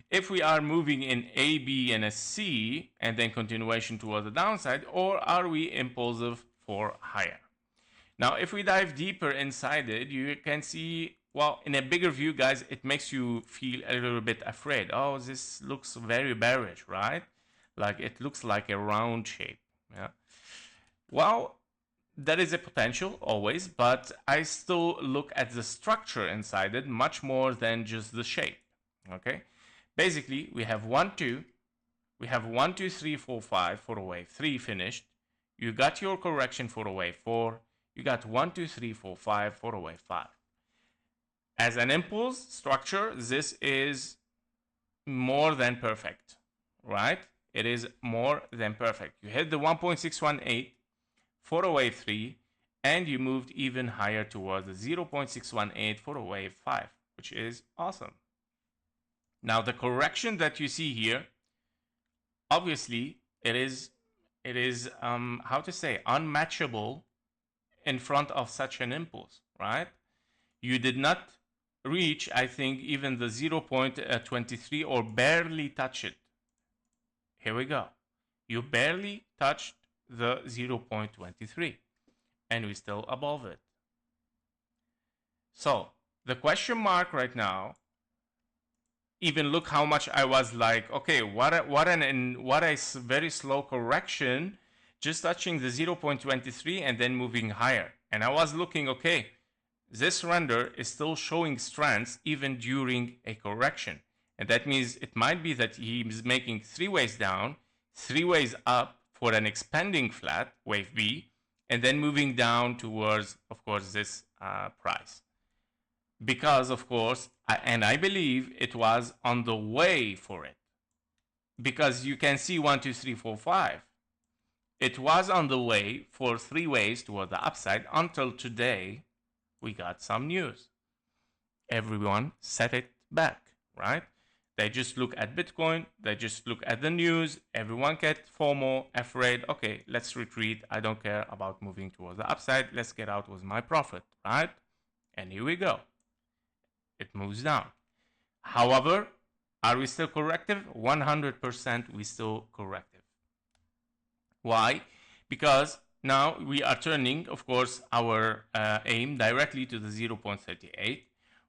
If we are moving in A, B, and a C, and then continuation toward the downside, or are we impulsive for higher? Now, if we dive deeper inside it, you can see, well, in a bigger view, guys, it makes you feel a little bit afraid. Oh, this looks very bearish, right? Like it looks like a round shape. Yeah. Well, there is a potential always, but I still look at the structure inside it much more than just the shape. Okay. Basically, we have 1, 2. We have 1, 2, 3, 4, 5 for a wave 3 finished. You got your correction for a wave 4. You got 1, 2, 3, 4, 5 for a wave 5. As an impulse structure, this is more than perfect, right? It is more than perfect. You hit the 1.618 for a wave 3, and you moved even higher towards the 0.618 for a wave 5, which is awesome. Now, the correction that you see here, obviously, it is how to say, unmatchable in front of such an impulse, right? You did not reach, I think, even the 0.23 or barely touch it. Here we go. You barely touched the 0.23 and we're still above it. So the question mark right now, even look how much I was like, okay, what a very slow correction, just touching the 0.23 and then moving higher. And I was looking, okay, this render is still showing strength even during a correction. And that means it might be that he is making 3 ways down, 3 ways up for an expanding flat, wave B, and then moving down towards, of course, this price. Because, of course, and I believe it was on the way for it. Because you can see 1, 2, 3, 4, 5. It was on the way for 3 ways toward the upside until today we got some news. Everyone set it back, right? They just look at Bitcoin. They just look at the news. Everyone get FOMO, afraid. Okay, let's retreat. I don't care about moving towards the upside. Let's get out with my profit, right? And here we go. It moves down. However, are we still corrective? 100% we still corrective. Why? Because now we are turning, of course, our aim directly to the 0.38.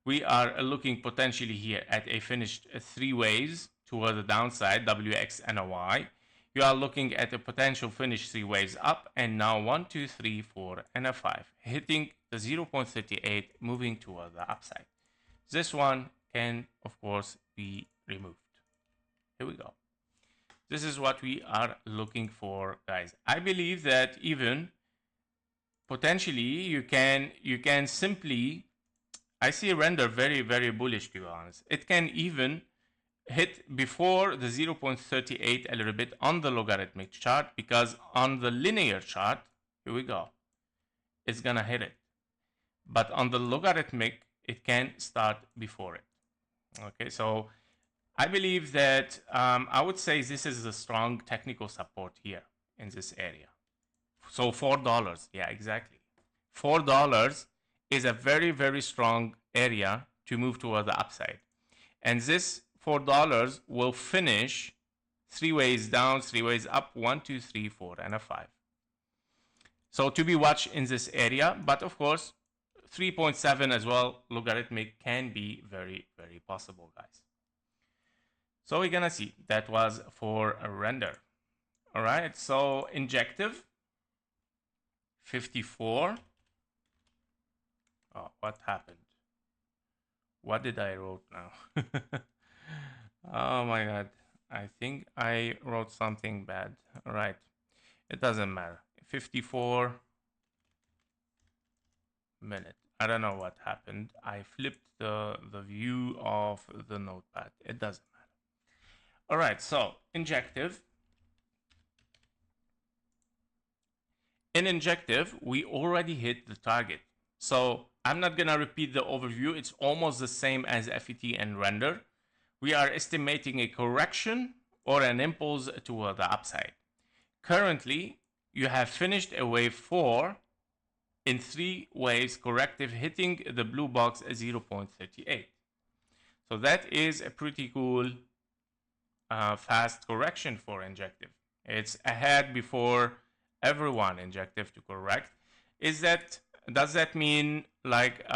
We are looking potentially here at a finished 3 waves toward the downside, WX and a Y. you are looking at a potential finish 3 waves up, and now 1, 2, 3, 4, and a 5, hitting the 0.38, moving toward the upside. This one can, of course, be removed. Here we go. This is what we are looking for, guys. I believe that even potentially you can simply, I see render very, very bullish, to be honest. It can even hit before the 0.38 a little bit on the logarithmic chart, because on the linear chart, here we go, it's gonna hit it. But on the logarithmic, it can start before it. Okay, so I believe that I would say this is a strong technical support here in this area. So $4, yeah, exactly. $4 is a very, very strong area to move toward the upside. And this $4 will finish 3 ways down, 3 ways up, 1, 2, 3, 4, and a 5. So to be watched in this area, but of course, 3.7 as well, logarithmic can be very, very possible, guys. So we're gonna see. That was for a render. All right, so injective, 54. Oh, what happened? What did I wrote now? Oh my God. I think I wrote something bad. All right. It doesn't matter. 54 minute. I don't know what happened. I flipped the view of the notepad. It doesn't matter. All right. So injective. In injective, we already hit the target. So I'm not going to repeat the overview. It's almost the same as FET and render. We are estimating a correction or an impulse toward the upside. Currently, you have finished a wave 4 in 3 waves corrective, hitting the blue box at 0.38. So that is a pretty cool fast correction for injective. It's ahead before everyone injective to correct. Does that mean like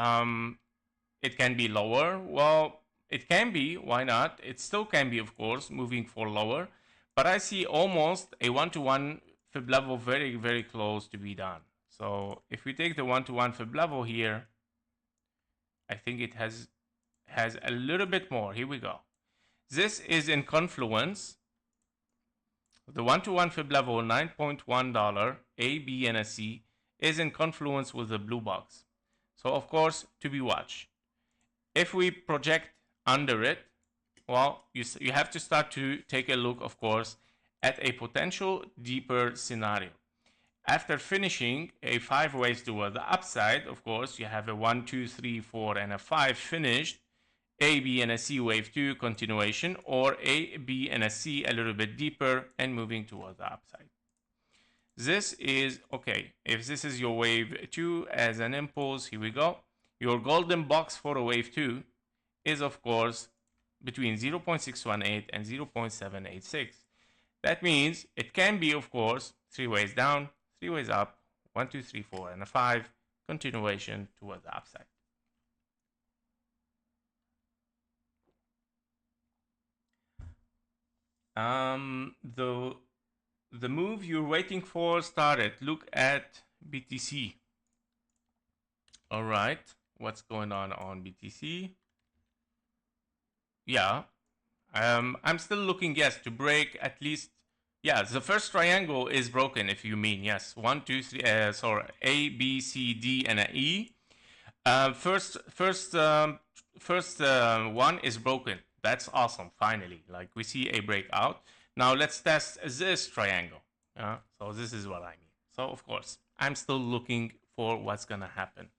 it can be lower? Well, it can be. Why not? It still can be, of course, moving for lower. But I see almost a 1-to-1 fib level very, very close to be done. So if we take the 1-to-1 fib level here, I think it has a little bit more. Here we go. This is in confluence. The 1-to-1 fib level, $9.1, A, B, and a C, is in confluence with the blue box. So of course, to be watched. If we project under it, well, you have to start to take a look, of course, at a potential deeper scenario. After finishing a 5 waves toward the upside, of course, you have a 1, 2, 3, 4, and a 5 finished, A, B, and a C wave 2 continuation, or A, B, and a C a little bit deeper and moving toward the upside. This is, okay, if this is your wave 2 as an impulse, here we go. Your golden box for a wave 2 is, of course, between 0.618 and 0.786. That means it can be, of course, 3 ways down, 3 ways up, 1, 2, 3, 4, and a 5, continuation toward the upside. The move you're waiting for started. Look at BTC. All right, what's going on BTC? Yeah, I'm still looking, yes, to break at least. Yeah, the first triangle is broken, if you mean, yes. 1, 2, 3, sorry, A, B, C, D, and an E. First one is broken. That's awesome, finally. Like, we see a breakout. Now let's test this triangle. So this is what I mean. So of course, I'm still looking for what's gonna happen.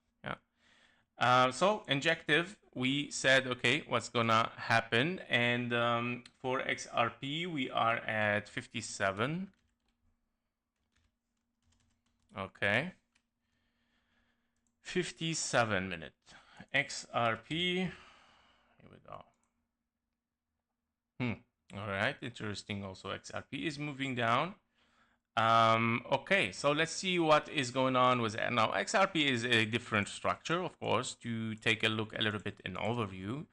So injective, we said, okay, what's gonna happen? And for XRP, we are at 57. Okay. 57 minute. XRP, here we go. All right, interesting. Also, XRP is moving down. Okay, so let's see what is going on with it. Now, XRP is a different structure, of course, to take a look a little bit in overview.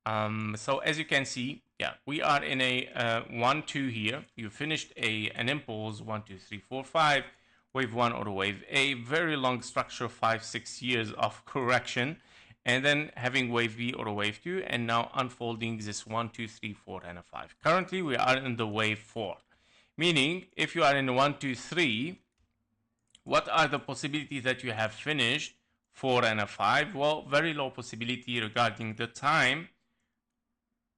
So as you can see, yeah, we are in a 1-2 here. You finished an impulse 1, 2, 3, 4, 5, wave 1 or wave A, very long structure, 5-6 years of correction, and then having wave B or wave 2, and now unfolding this 1, 2, 3, 4, and a 5. Currently, we are in the wave 4, meaning if you are in 1, 2, 3, what are the possibilities that you have finished 4 and a 5? Well, very low possibility regarding the time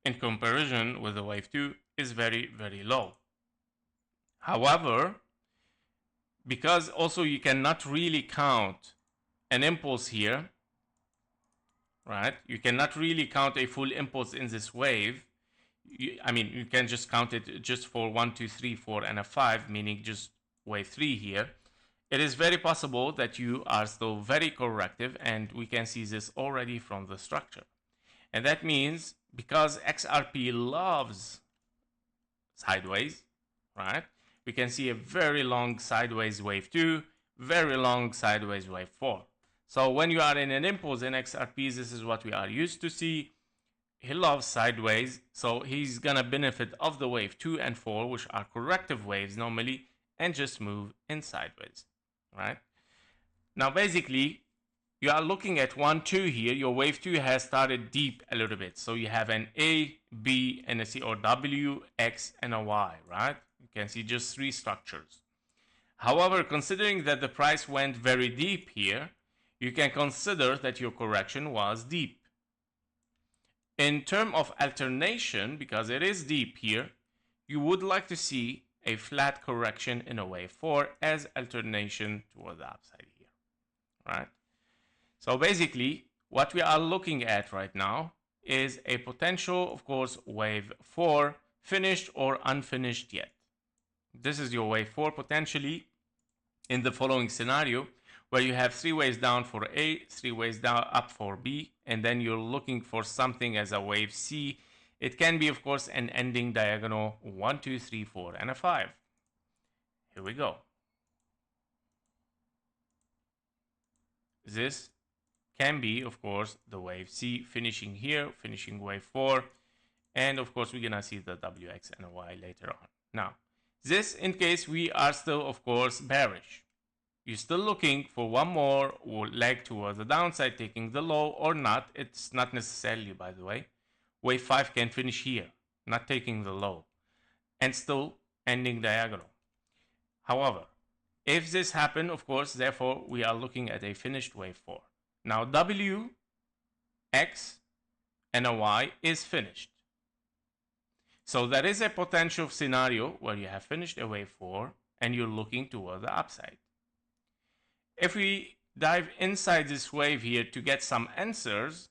in comparison with the wave 2 is very, very low. However, because also you cannot really count an impulse here, right? You cannot really count a full impulse in this wave. I mean, you can just count it just for 1, 2, 3, 4, and a 5, meaning just wave 3 here. It is very possible that you are still very corrective, and we can see this already from the structure. And that means because XRP loves sideways, right? We can see a very long sideways wave 2, very long sideways wave 4. So when you are in an impulse in XRP, this is what we are used to see. He loves sideways, so he's gonna benefit of the wave 2 and 4, which are corrective waves normally, and just move in sideways, right? Now basically, you are looking at 1, 2 here. Your wave 2 has started deep a little bit. So you have an A, B, and a C, or W, X, and a Y, right? You can see just 3 structures. However, considering that the price went very deep here, you can consider that your correction was deep. In terms of alternation, because it is deep here, you would like to see a flat correction in a wave 4 as alternation toward the upside here, right? So basically, what we are looking at right now is a potential, of course, wave 4, finished or unfinished yet. This is your wave 4 potentially in the following scenario, where you have 3 waves down for A, 3 waves down up for B, and then you're looking for something as a wave C. It can be, of course, an ending diagonal 1, 2, 3, 4, and a 5. Here we go. This can be, of course, the wave C finishing here, finishing wave 4, and of course we're gonna see the WX and a Y later on. Now, this in case we are still, of course, bearish. You're still looking for one more leg towards the downside, taking the low or not. It's not necessarily, by the way. Wave 5 can finish here, not taking the low, and still ending diagonal. However, if this happens, of course, therefore, we are looking at a finished wave 4. Now, W, X, and a Y is finished. So there is a potential scenario where you have finished a wave 4 and you're looking toward the upside. If we dive inside this wave here to get some answers,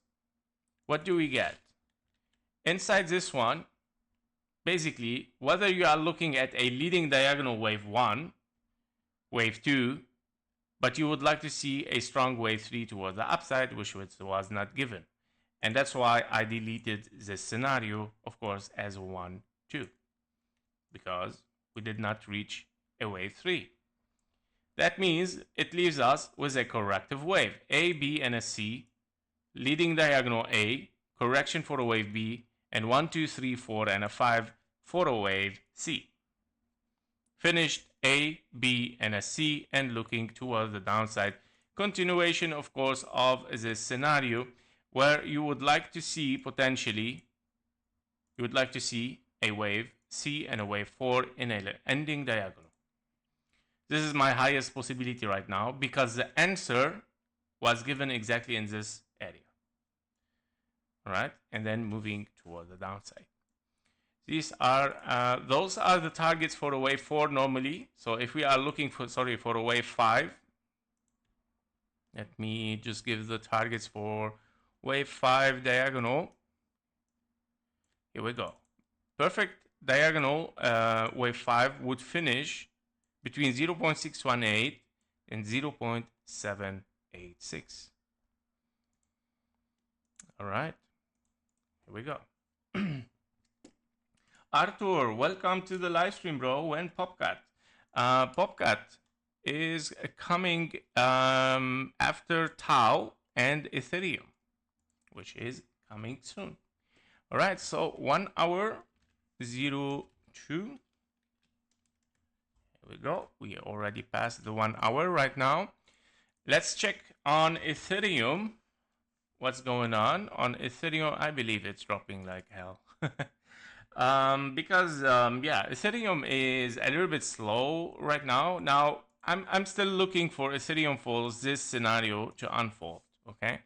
what do we get? Inside this one, basically, whether you are looking at a leading diagonal wave 1, wave 2, but you would like to see a strong wave 3 toward the upside, which was not given. And that's why I deleted this scenario, of course, as 1, 2, because we did not reach a wave 3. That means it leaves us with a corrective wave, A, B, and a C, leading diagonal A, correction for a wave B, and 1, 2, 3, 4, and a 5 for a wave C. Finished A, B, and a C, and looking toward the downside. Continuation, of course, of this scenario where you would like to see potentially, you would like to see a wave C and a wave 4 in an ending diagonal. This is my highest possibility right now because the answer was given exactly in this area. All right, and then moving toward the downside. These are those are the targets for a wave 4 normally. So if we are looking for for a wave 5, let me just give the targets for wave 5 diagonal. Here we go. Perfect diagonal wave 5 would finish between 0.618 and 0.786. All right, here we go. Arthur, welcome to the live stream, bro. When POPCAT? POPCAT is coming after TAO and Ethereum, which is coming soon. All right, so 1 hour 02. Here we go. We already passed the 1 hour right now. Let's check on Ethereum. What's going on Ethereum? I believe it's dropping like hell. Because yeah, Ethereum is a little bit slow right now. Now I'm still looking for Ethereum falls this scenario to unfold. Okay,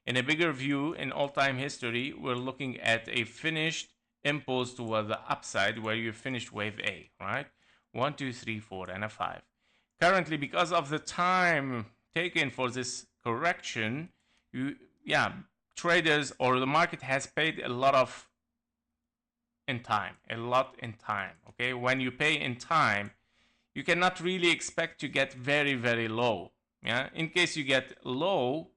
in a bigger view, in all-time history, we're looking at a finished impulse toward the upside where you finished wave A, right? 1, 2, 3, 4, and a 5. Currently, because of the time taken for this correction, traders or the market has paid a lot in time. Okay, when you pay in time, you cannot really expect to get very, very low. Yeah, in case you get low,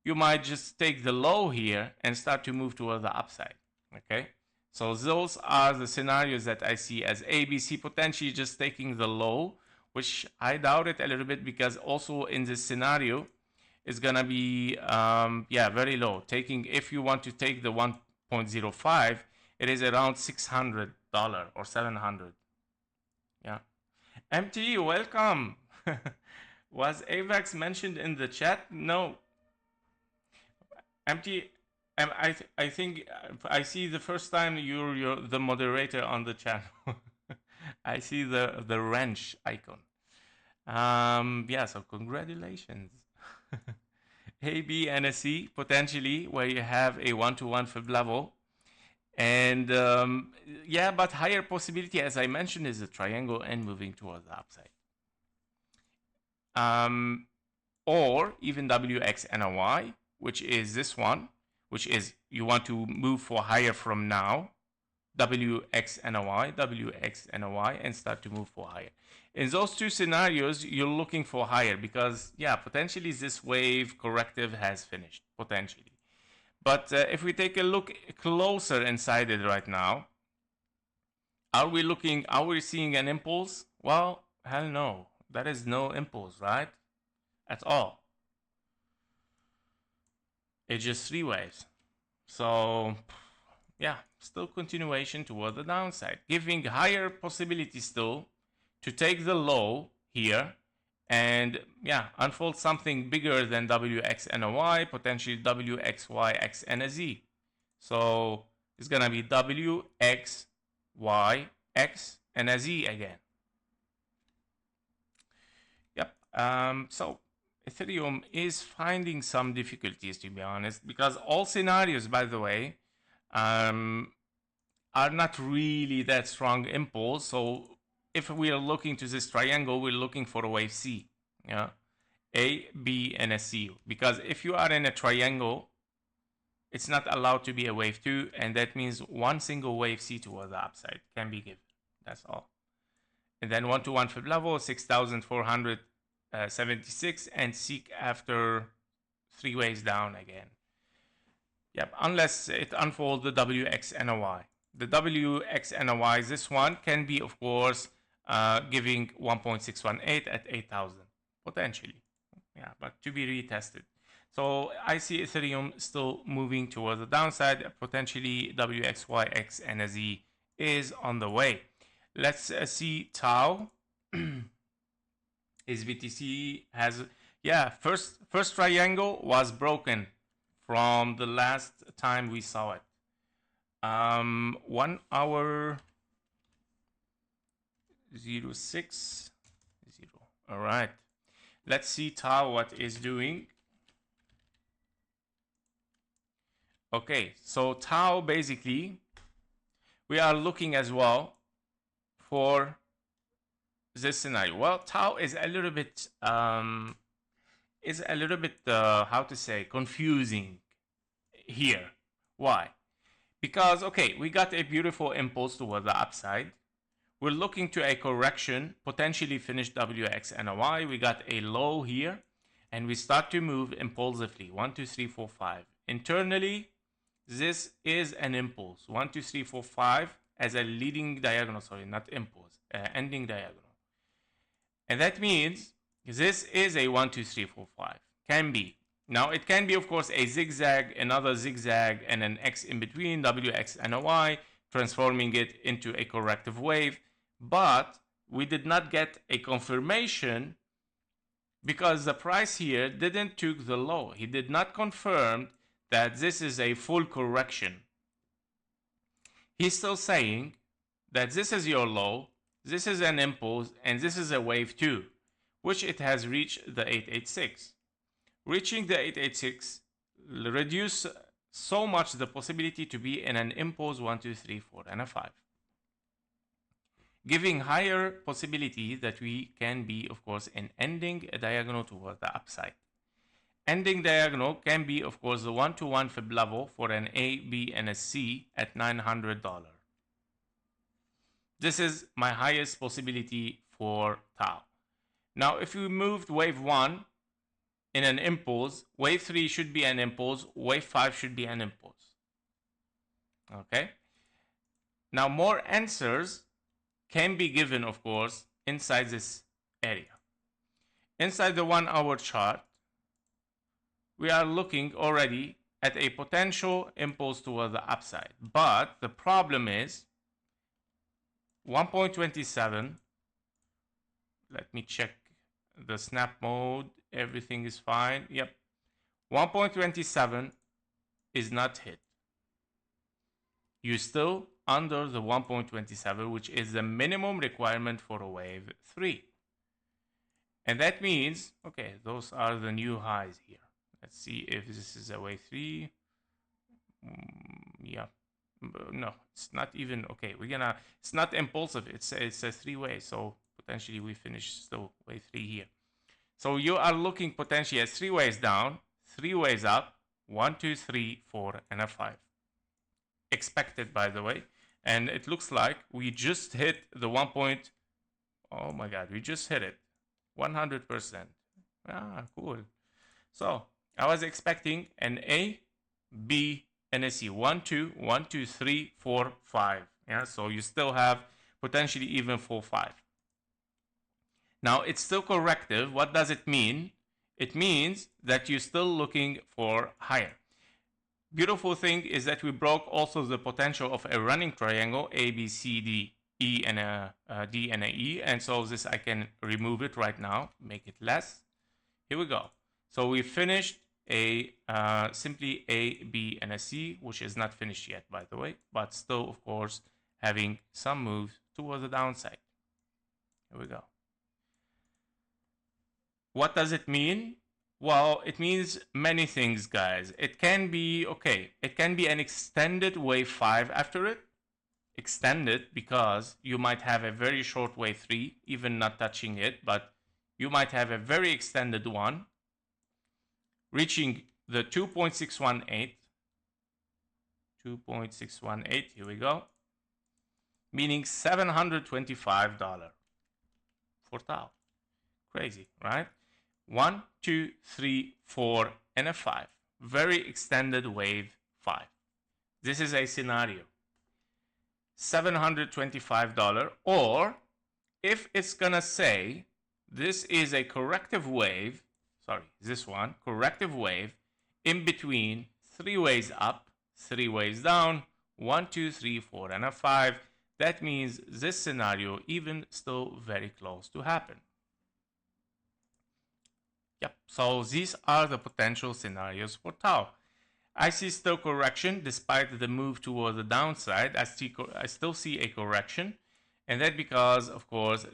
you might just take the low here and start to move toward the upside. Okay, so those are the scenarios that I see as ABC potentially just taking the low, which I doubt it a little bit, because also in this scenario is gonna be very low. If you want to take the 1.05, it is around $600 or $700. Yeah. MT, welcome. Was AVAX mentioned in the chat? No. MT, I think I see the first time you're the moderator on the channel. I see the wrench icon. Yeah, so congratulations. A, B, and a C, potentially, where you have a 1-to-1 fib level. And yeah, but higher possibility, as I mentioned, is a triangle and moving towards the upside. Or even WXNY, which is this one, which is you want to move for higher from now. WXNY, and start to move for higher. In those two scenarios, you're looking for higher because, yeah, potentially this wave corrective has finished, potentially. But if we take a look closer inside it right now, are we seeing an impulse? Well, hell no. That is no impulse, right? At all. It's just 3 waves. So, yeah, still continuation toward the downside, giving higher possibility still to take the low here and, yeah, unfold something bigger than WXNY, potentially WXYX and a Z. So it's gonna be WXYX and a Z again. Yep. So Ethereum is finding some difficulties, to be honest, because all scenarios, by the way, are not really that strong impulse. So if we are looking to this triangle, we're looking for a wave C, yeah, A, B, and a C. Because if you are in a triangle, it's not allowed to be a wave 2, and that means one single wave C toward the upside can be given. That's all. And then 1-to-1 fib level 6,476, and seek after 3 waves down again. Yep, unless it unfolds the WXNY. The WXNY, this one can be, of course, giving 1.618 at 8,000, potentially. Yeah, but to be retested. So I see Ethereum still moving towards the downside. Potentially WXYX and a Z is on the way. Let's see TAO. His BTC has, yeah, first triangle was broken from the last time we saw it. 1 hour 06. All right, let's see TAO what is doing. Okay, so TAO, basically we are looking as well for this scenario. Well, TAO is a little bit how to say, confusing here. Why? Because, okay, we got a beautiful impulse toward the upside. We're looking to a correction, potentially finish WXNY. We got a low here, and we start to move impulsively. 1, 2, 3, 4, 5. Internally, this is an impulse. 1, 2, 3, 4, 5 as a leading diagonal. Sorry, not impulse, ending diagonal. And that means this is a 1, 2, 3, 4, 5. Can be. Now it can be, of course, a zigzag, another zigzag, and an X in between, WX and a Y, transforming it into a corrective wave. But we did not get a confirmation because the price here didn't took the low. He did not confirm that this is a full correction. He's still saying that this is your low, this is an impulse, and this is a wave 2, which it has reached the 886. Reaching the 886 reduce so much the possibility to be in an impulse 1, 2, 3, 4, and a 5. Giving higher possibility that we can be, of course, in ending a diagonal toward the upside. Ending diagonal can be, of course, the 1-to-1 fib level for an A, B, and a C at $900. This is my highest possibility for TAO. Now, if we moved wave 1 in an impulse, wave 3 should be an impulse, wave 5 should be an impulse. Okay? Now, more answers can be given, of course, inside this area. Inside the 1 hour chart, we are looking already at a potential impulse toward the upside. But the problem is 1.27. Let me check the snap mode. Everything is fine. Yep. 1.27 is not hit. You're still under the 1.27, which is the minimum requirement for a wave 3. And that means, okay, those are the new highs here. Let's see if this is a wave 3. Yeah. No, it's not even, okay, it's not impulsive. It's a 3-way. So potentially we finish still wave 3 here. So you are looking potentially at 3 ways down, 3 ways up, 1, 2, 3, 4, and a 5. Expected, by the way. And it looks like we just hit the 1 point. Oh my God, we just hit it. 100%. Ah, cool. So I was expecting an A, B, and a C. 1, 2, 1, 2, 3, 4, 5. Yeah, so you still have potentially even 4, 5. Now it's still corrective. What does it mean? It means that you're still looking for higher. Beautiful thing is that we broke also the potential of a running triangle, A, B, C, D, E, and a D and a E. And so this I can remove it right now, make it less. Here we go. So we finished a simply A, B, and a C, which is not finished yet, by the way, but still, of course, having some moves towards the downside. Here we go. What does it mean? Well, it means many things, guys. It can be, okay, it can be an extended wave 5 after it. Extended because you might have a very short wave 3, even not touching it, but you might have a very extended one, reaching the 2.618. 2.618, here we go. Meaning $725 for TAO. Crazy, right? 1, 2, 3, 4, and a 5. Very extended wave 5. This is a scenario. $725, or if it's gonna say this is a corrective wave, sorry, this one, corrective wave in between 3 ways up, 3 ways down, 1, 2, 3, 4, and a 5. That means this scenario even still very close to happen. Yep, so these are the potential scenarios for TAO. I see still correction despite the move toward the downside. I still see a correction, and that because, of course,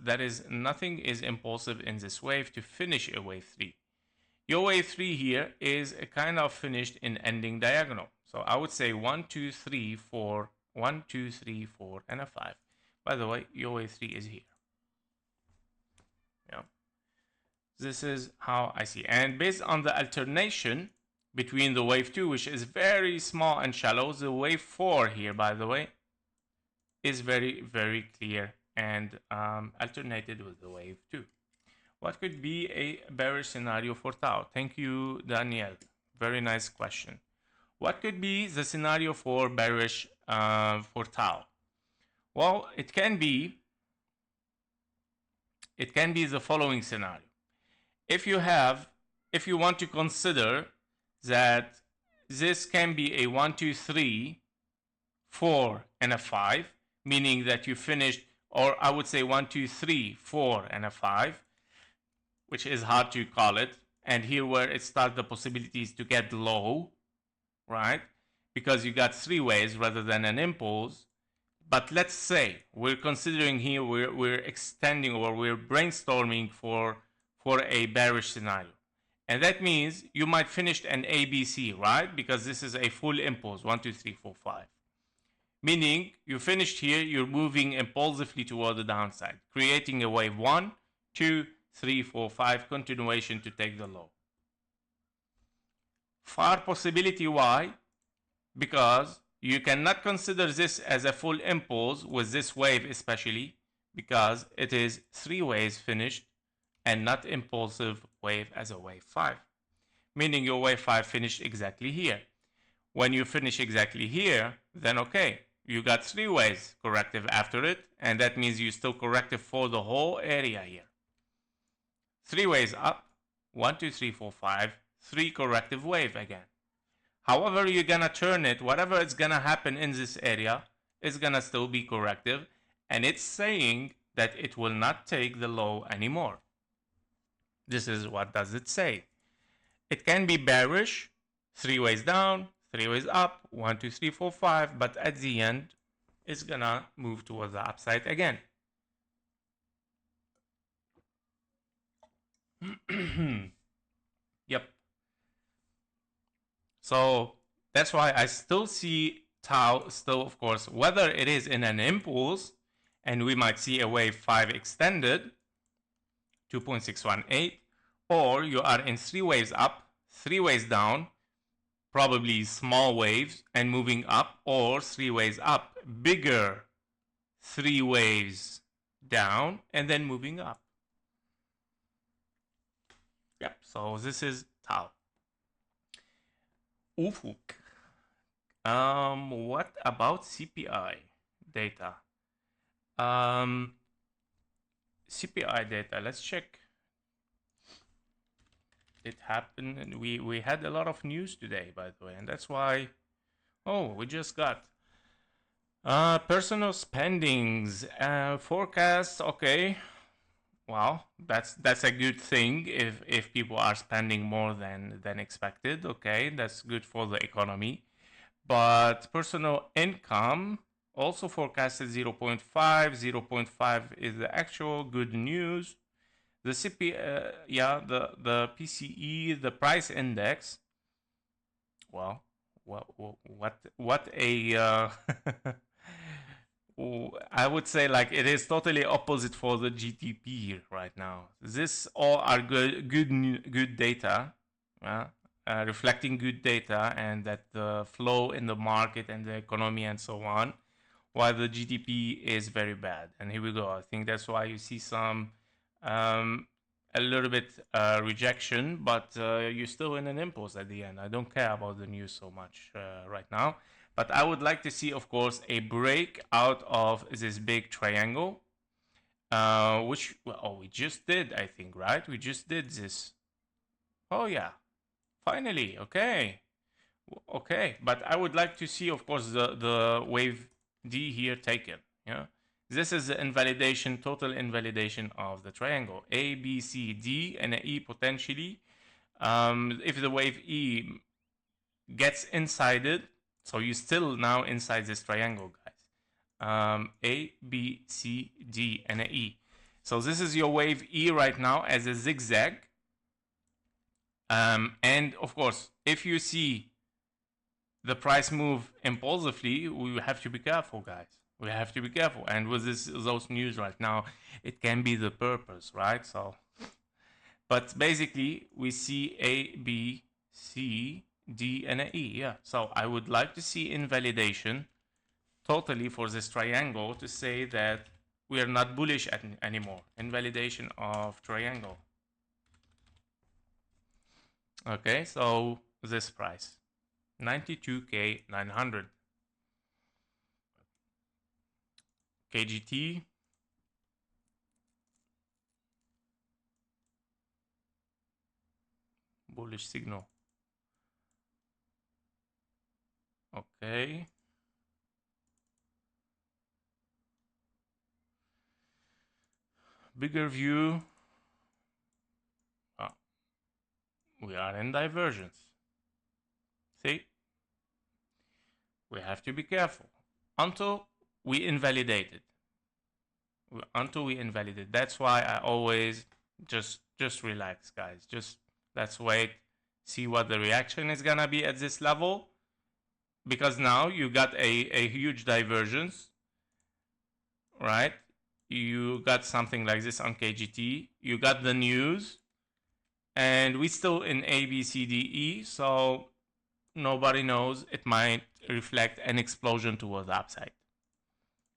nothing is impulsive in this wave to finish a wave 3. Your wave 3 here is a kind of finished in ending diagonal. So I would say 1, 2, 3, 4, 1, 2, 3, 4, and a 5. By the way, your wave 3 is here. Yeah. This is how I see. And based on the alternation between the wave 2, which is very small and shallow, the wave 4 here, by the way, is very, very clear and alternated with the wave 2. What could be a bearish scenario for TAO? Thank you, Daniel. Very nice question. What could be the scenario for bearish for TAO? Well, it can be the following scenario. If you want to consider that this can be a 1, 2, 3, 4, and a 5, meaning that you finished, or I would say 1, 2, 3, 4, and a 5, which is hard to call it. And here where it starts, the possibilities to get low, right? Because you got 3 waves rather than an impulse. But let's say we're considering here, we're extending, or we're brainstorming for a bearish scenario. And that means you might finish an ABC, right? Because this is a full impulse, 1, 2, 3, 4, 5. Meaning you finished here, you're moving impulsively toward the downside, creating a wave 1, 2, 3, 4, 5, continuation to take the low. Far possibility, why? Because you cannot consider this as a full impulse with this wave, especially because it is 3 waves finished and not impulsive wave as a wave 5. Meaning your wave 5 finished exactly here. When you finish exactly here, then okay, you got 3 waves corrective after it, and that means you still corrective for the whole area here. 3 waves up, 1, 2, 3, 4, 5, 3 corrective wave again. However you're gonna turn it, whatever is gonna happen in this area is gonna still be corrective, and it's saying that it will not take the low anymore. This is what does it say. It can be bearish, 3 ways down, 3 ways up, 1, 2, 3, 4, 5, but at the end, it's gonna move towards the upside again. Yep. So that's why I still see TAO still, of course, whether it is in an impulse, and we might see a wave 5 extended, 2.618, or you are in 3 waves up, 3 waves down, probably small waves and moving up, or 3 waves up, bigger 3 waves down and then moving up. Yep, so this is TAO. Ufuk. What about CPI data? CPI data, let's check. It happened, and we had a lot of news today, by the way, and that's why, we just got personal spendings, forecasts. Okay, well, that's a good thing if people are spending more than expected. Okay, that's good for the economy. But personal income also forecasted 0.5. 0.5 is the actual good news. The the PCE, the price index. Well, what a I would say, like, it is totally opposite for the GDP right now. This all are good data, reflecting good data, and that the flow in the market and the economy and so on, while the GDP is very bad. And here we go. I think that's why you see some a little bit rejection, but you're still in an impulse at the end. I don't care about the news so much right now. But I would like to see, of course, a break out of this big triangle, which, we just did, I think, right? We just did this. Oh, yeah. Finally. Okay. Okay. But I would like to see, of course, the wave D here taken. Yeah. This is the invalidation, total invalidation of the triangle. A, B, C, D, and an E potentially. If the wave E gets inside it, so you're still now inside this triangle, guys. A, B, C, D, and an E. So this is your wave E right now as a zigzag. And of course, if you see the price move impulsively, we have to be careful, guys. We have to be careful. And with those news right now, it can be the purpose, right? So, but basically, we see A, B, C, D, and an E. Yeah. So I would like to see invalidation totally for this triangle to say that we are not bullish anymore. Invalidation of triangle. Okay, so this price, 92K900. KGT. Bullish signal. Okay. Bigger view. Oh, we are in divergence. See? We have to be careful until we invalidate it. Until we invalidate. That's why I always just relax, guys. Just let's wait, see what the reaction is gonna be at this level. Because now you got a huge divergence, right? You got something like this on KGT. You got the news, and we still in A, B, C, D, E. So nobody knows. It might reflect an explosion towards the upside.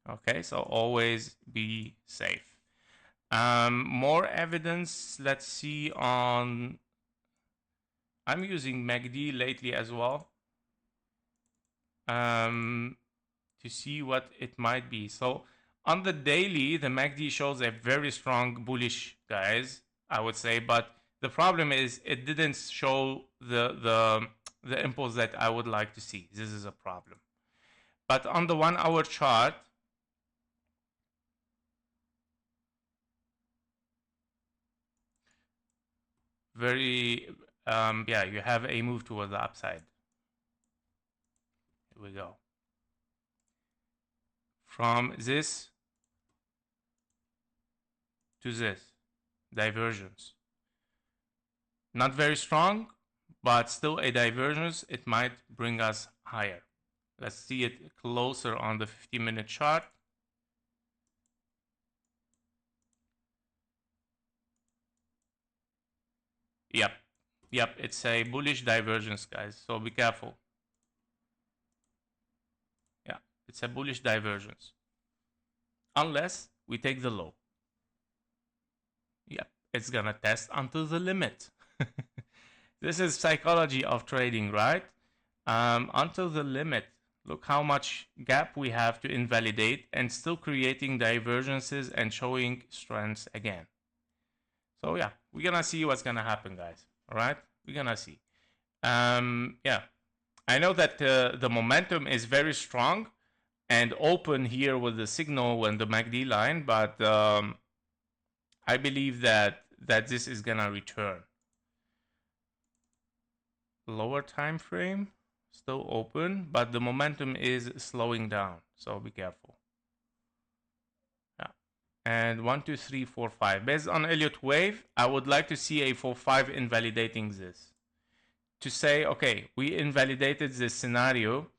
Okay, so always be safe. More evidence. Let's see on. I'm using MACD lately as well. To see what it might be. So on the daily, the MACD shows a very strong bullish, guys, I would say, but the problem is it didn't show the impulse that I would like to see. This is a problem. But on the 1 hour chart, very yeah, you have a move towards the upside. Here we go. From this to this, divergence. Not very strong, but still a divergence. It might bring us higher. Let's see it closer on the 50-minute chart. Yep, it's a bullish divergence, guys, so be careful. Yeah, it's a bullish divergence. Unless we take the low. Yep, it's gonna test until the limit. This is psychology of trading, right? Until the limit. Look how much gap we have to invalidate and still creating divergences and showing strengths again. So yeah, we're gonna see what's gonna happen, guys. All right, we're gonna see. Yeah, I know that the momentum is very strong and open here with the signal and the MACD line, but I believe that this is gonna return. Lower time frame still open, but the momentum is slowing down, so be careful. Yeah, and 1 2 3 4 5 based on Elliott wave, I would like to see a 4-5 invalidating this to say, okay, we invalidated this scenario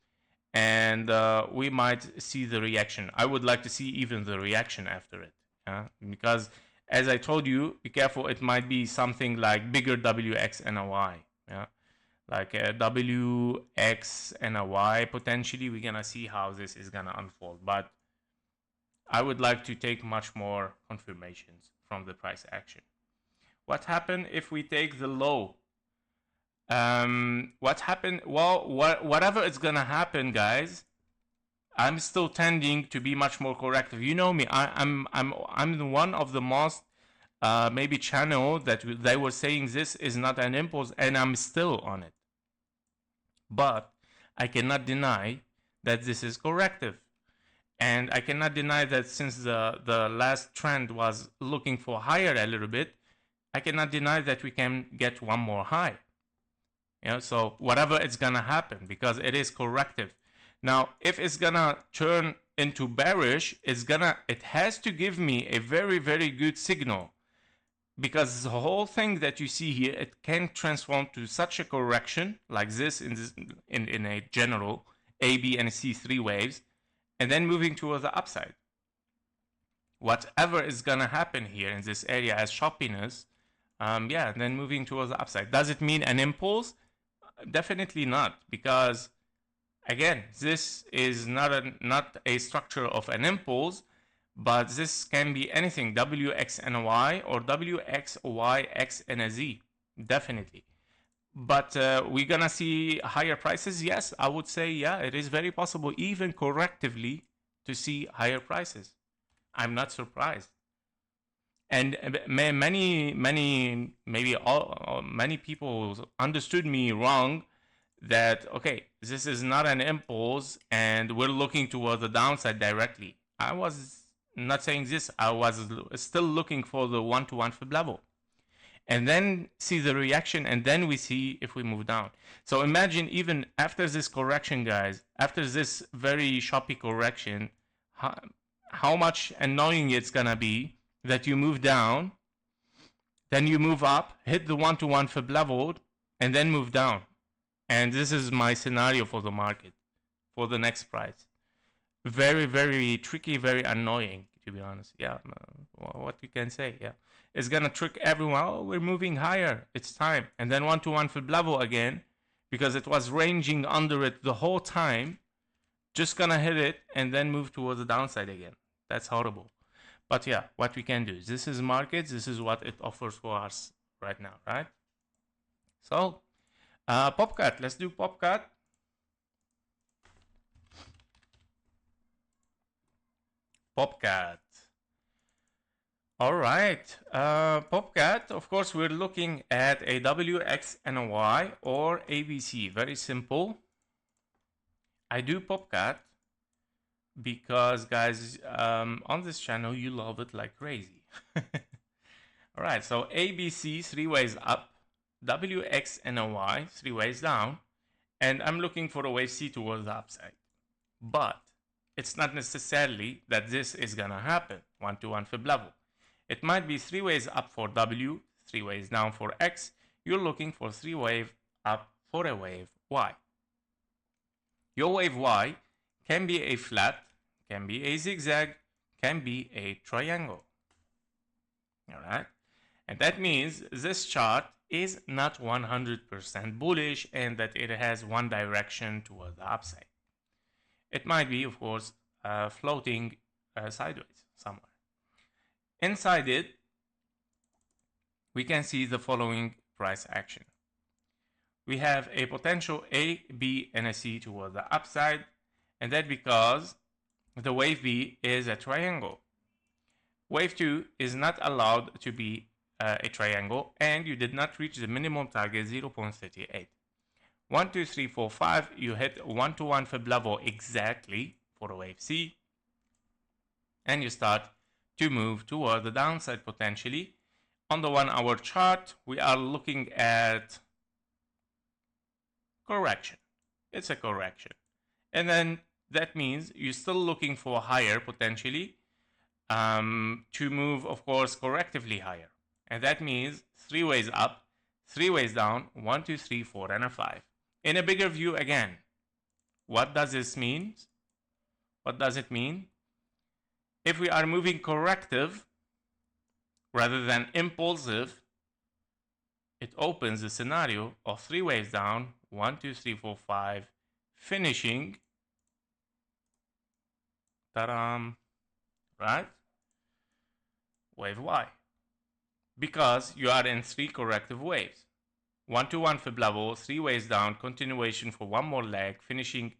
and we might see the reaction. I would like to see even the reaction after it, because as I told you, be careful, it might be something like bigger WX and a Y, yeah, like a WX and a Y. Potentially we're gonna see how this is gonna unfold, but I would like to take much more confirmations from the price action. What happened if we take the low? What happened? Well, whatever is gonna happen, guys, I'm still tending to be much more corrective. You know me. I'm one of the most maybe channel that they were saying this is not an impulse, and I'm still on it. But I cannot deny that this is corrective, and I cannot deny that since the last trend was looking for higher a little bit, I cannot deny that we can get one more high. You know, so whatever is gonna happen, because it is corrective. Now, if it's gonna turn into bearish, it has to give me a very, very good signal, because the whole thing that you see here, it can transform to such a correction like this in a general A, B, and C three waves, and then moving towards the upside. Whatever is gonna happen here in this area as choppiness, yeah, then moving towards the upside. Does it mean an impulse? Definitely not, because again, this is not a structure of an impulse, but this can be anything, WX and a Y or WX, Y, X and a Z, definitely. But we're gonna see higher prices? Yes, I would say, yeah, it is very possible, even correctively, to see higher prices. I'm not surprised. And many people understood me wrong, that, okay, this is not an impulse and we're looking toward the downside directly. I was not saying this. I was still looking for the one-to-one fib level. And then see the reaction, and then we see if we move down. So imagine even after this correction, guys, after this very choppy correction, how much annoying it's gonna be that you move down, then you move up, hit the one-to-one fib level, and then move down. And this is my scenario for the market, for the next price. Very, very tricky, very annoying, to be honest. Yeah, what you can say, yeah. It's gonna trick everyone. Oh, we're moving higher. It's time. And then one-to-one fib level again, because it was ranging under it the whole time. Just gonna hit it and then move towards the downside again. That's horrible. But yeah, what we can do. This is market. This is what it offers for us right now, right? So, POPCAT. Let's do POPCAT. POPCAT. All right, POPCAT, of course, we're looking at a WXNY or ABC. Very simple. I do POPCAT because, guys, on this channel, you love it like crazy. All right, so ABC, 3 ways up, WXNY, 3 ways down, and I'm looking for a wave C towards the upside. But it's not necessarily that this is going to happen, one-to-one fib level. It might be 3 ways up for W, 3 ways down for X. You're looking for 3 wave up for a wave Y. Your wave Y can be a flat, can be a zigzag, can be a triangle. All right? And that means this chart is not 100% bullish and that it has one direction toward the upside. It might be, of course, floating sideways somewhere. Inside it, we can see the following price action. We have a potential A, B, and a C toward the upside, and that because the wave B is a triangle. Wave 2 is not allowed to be a triangle, and you did not reach the minimum target 0.38. 1, 2, 3, 4, 5, you hit one-to-one fib level exactly for a wave C, and you start to move toward the downside potentially. On the 1 hour chart, we are looking at correction. It's a correction. And then that means you're still looking for higher potentially to move, of course, correctively higher. And that means 3 ways up, 3 ways down, 1, 2, 3, 4, and a 5. In a bigger view again, what does this mean? What does it mean? If we are moving corrective rather than impulsive, it opens the scenario of 3 waves down, 1, 2, 3, 4, 5, finishing, right? Wave Y. Because you are in 3 corrective waves. 1-to-1 fib level, 3 waves down, continuation for 1 more leg, finishing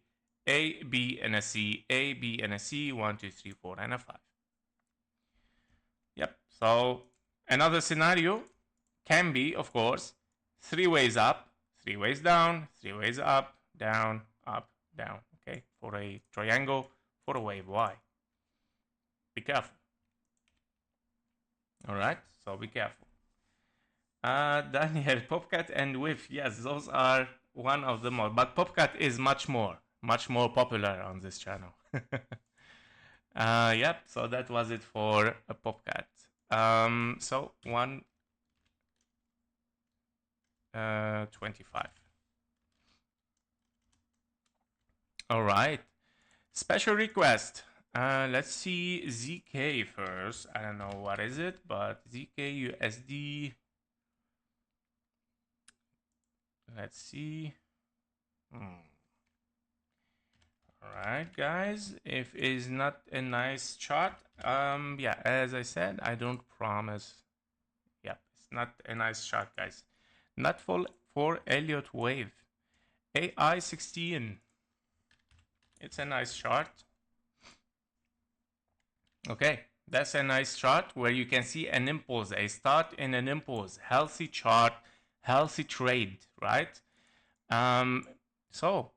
A, B, and a C, A, B, and a C, 1, 2, 3, 4, and a 5. Yep, so another scenario can be, of course, 3 ways up, 3 ways down, 3 ways up, down, okay, for a triangle, for a wave Y. Be careful. All right, so be careful. Daniel, POPCAT and WIF, yes, those are one of the more, but POPCAT is much more popular on this channel. Yep, so that was it for a POPCAT. So 125. All right, special request. Let's see ZK first. I don't know what is it, but ZK USD. Let's see. Alright, guys, if it's not a nice chart, yeah, as I said, I don't promise. Yeah, it's not a nice chart, guys. Not for Elliott wave. AI 16. It's a nice chart. Okay, that's a nice chart where you can see an impulse, a start in an impulse, healthy chart, healthy trade, right? So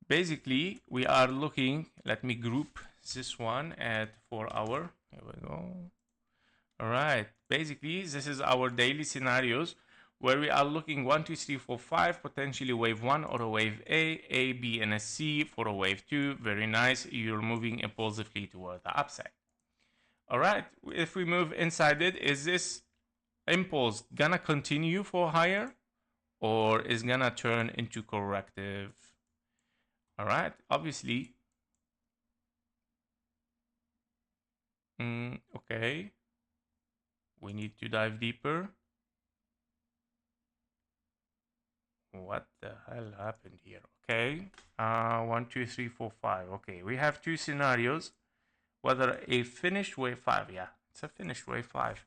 basically we are looking, let me group this one at 4 hour. Here we go. All right, basically this is our daily scenarios where we are looking 1, 2, 3, 4, 5, potentially wave 1 or a wave A, B, and a C for a wave 2. Very nice. You're moving impulsively toward the upside. All right, if we move inside it, is this impulse gonna continue for higher or is gonna turn into corrective? All right, obviously. Okay, we need to dive deeper. What the hell happened here? Okay, 1, 2, 3, 4, 5. Okay, we have two scenarios. Whether a finished wave 5, yeah, it's a finished wave 5.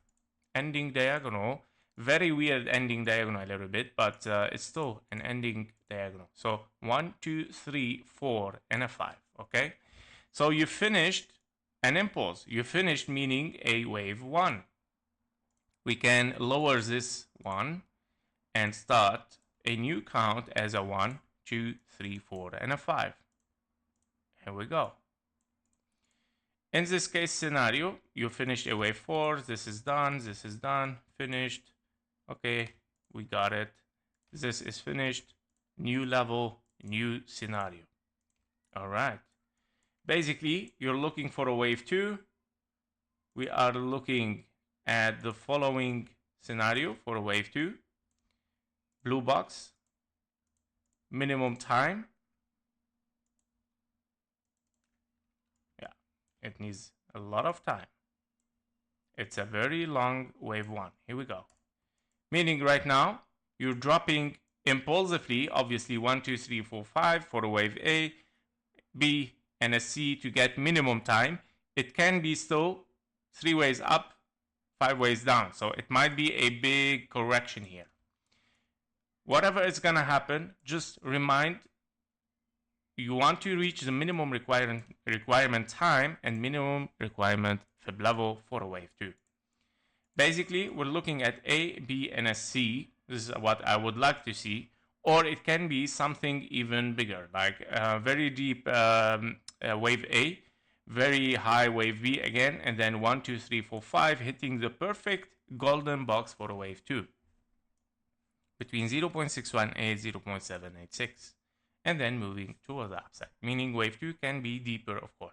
Ending diagonal, very weird ending diagonal a little bit, but it's still an ending diagonal. So 1, 2, 3, 4, and a 5, okay? So you finished an impulse. You finished meaning a wave 1. We can lower this 1 and start a new count as a 1, 2, 3, 4, and a 5. Here we go. In this case scenario, you finished a wave 4. This is done. This is done. Finished. Okay, we got it. This is finished. New level, new scenario. All right. Basically, you're looking for a wave 2. We are looking at the following scenario for a wave 2. Blue box. Minimum time. It needs a lot of time. It's a very long wave 1. Here we go. Meaning right now, you're dropping impulsively, obviously 1, 2, 3, 4, 5 for a wave A, B, and a C to get minimum time. It can be still 3 ways up, 5 ways down. So it might be a big correction here. Whatever is going to happen, just remind you want to reach the minimum requirement time and minimum requirement fib level for a wave 2. Basically, we're looking at A, B, and a C. This is what I would like to see. Or it can be something even bigger, like very deep wave A, very high wave B again, and then 1, 2, 3, 4, 5, hitting the perfect golden box for a wave 2. Between 0.618, 0.786. And then moving towards the upside, meaning wave 2 can be deeper, of course.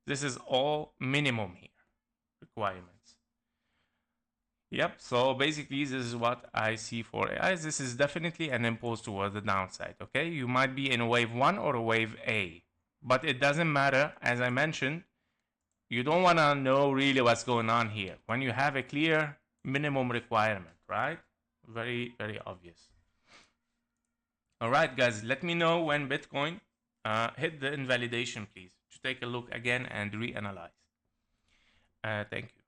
This is all minimum here, requirements. Yep, so basically this is what I see for AI. This is definitely an impulse towards the downside, okay? You might be in a wave 1 or a wave A, but it doesn't matter. As I mentioned, you don't want to know really what's going on here when you have a clear minimum requirement, right? Very, very obvious. All right, guys, let me know when Bitcoin hit the invalidation, please, to take a look again and reanalyze. Thank you.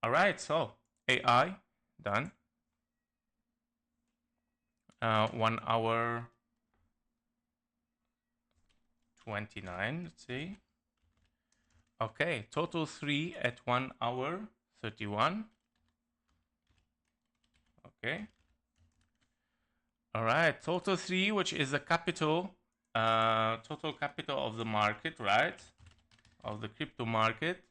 All right, so AI done. 1 hour 29, let's see. Okay, total 3 at 1 hour 31. Okay. All right, total 3, which is the capital, total capital of the market, right? Of the crypto market.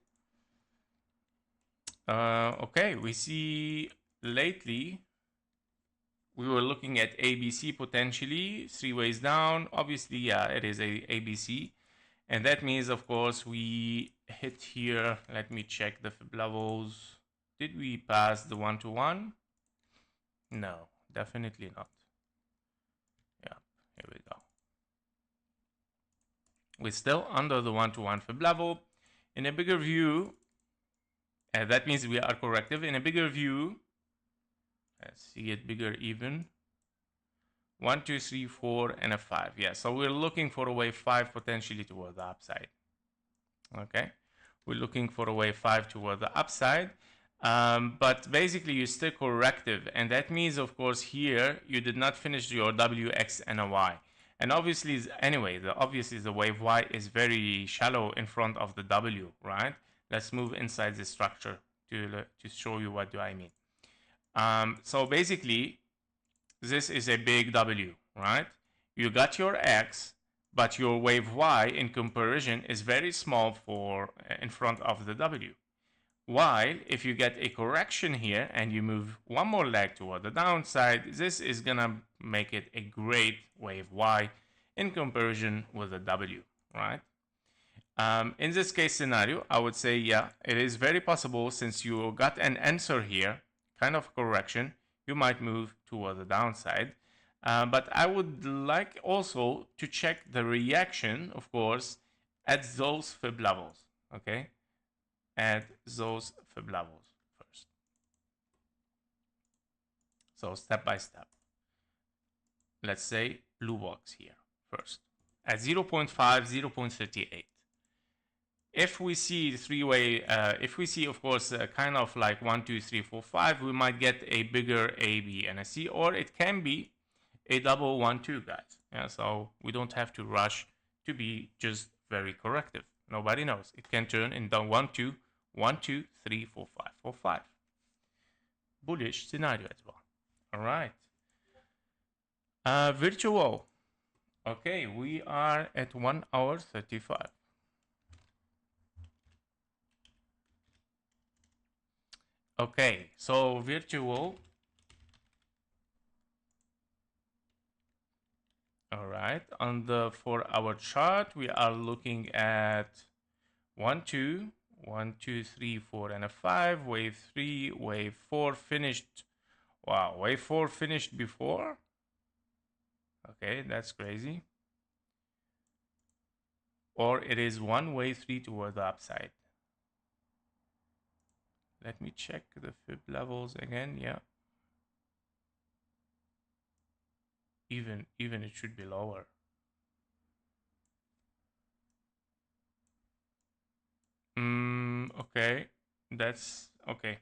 Okay, we see lately we were looking at ABC potentially 3 ways down. Obviously, yeah, it is a ABC, and that means, of course, we hit here. Let me check the fib levels. Did we pass the 1-to-1? No, definitely not. Here we go. We're still under the 1-to-1 fib level. In a bigger view, that means we are corrective. In a bigger view, let's see it bigger even. 1, 2, 3, 4, and a 5. Yeah, so we're looking for a wave 5 potentially toward the upside. Okay, we're looking for a wave 5 toward the upside. But basically you stay corrective, and that means, of course, here you did not finish your W, X, and a Y. And obviously, anyway, obviously the wave Y is very shallow in front of the W, right? Let's move inside the structure to show you what do I mean. So basically, this is a big W, right? You got your X, but your wave Y in comparison is very small for in front of the W. While if you get a correction here and you move one more leg toward the downside, this is gonna make it a great wave Y in comparison with the W, right? In this case scenario, I would say, yeah, it is very possible, since you got an answer here, kind of correction, you might move toward the downside. But I would like also to check the reaction, of course, at those fib levels, okay? At those fib levels first. So step by step. Let's say blue box here first. At 0.5, 0.38. If we see three-way, if we see, of course, kind of like 1, 2, 3, 4, 5, we might get a bigger A, B, and a C, or it can be a double 1, 2, guys. Yeah, so we don't have to rush to be just very corrective. Nobody knows. It can turn in the 1, 2, 1, 2, 3, 4, 5, 4, 5. Bullish scenario as well. All right. Virtual. Okay, we are at 1 hour 35. Okay, so virtual. All right, on the 4-hour chart, we are looking at 1, 2, 1, 2, 3, 4, and a 5. Wave 3, wave 4 finished. Wow, wave 4 finished before. Okay, that's crazy. Or it is one wave 3 toward the upside. Let me check the fib levels again. Yeah. Even it should be lower. Okay. That's okay.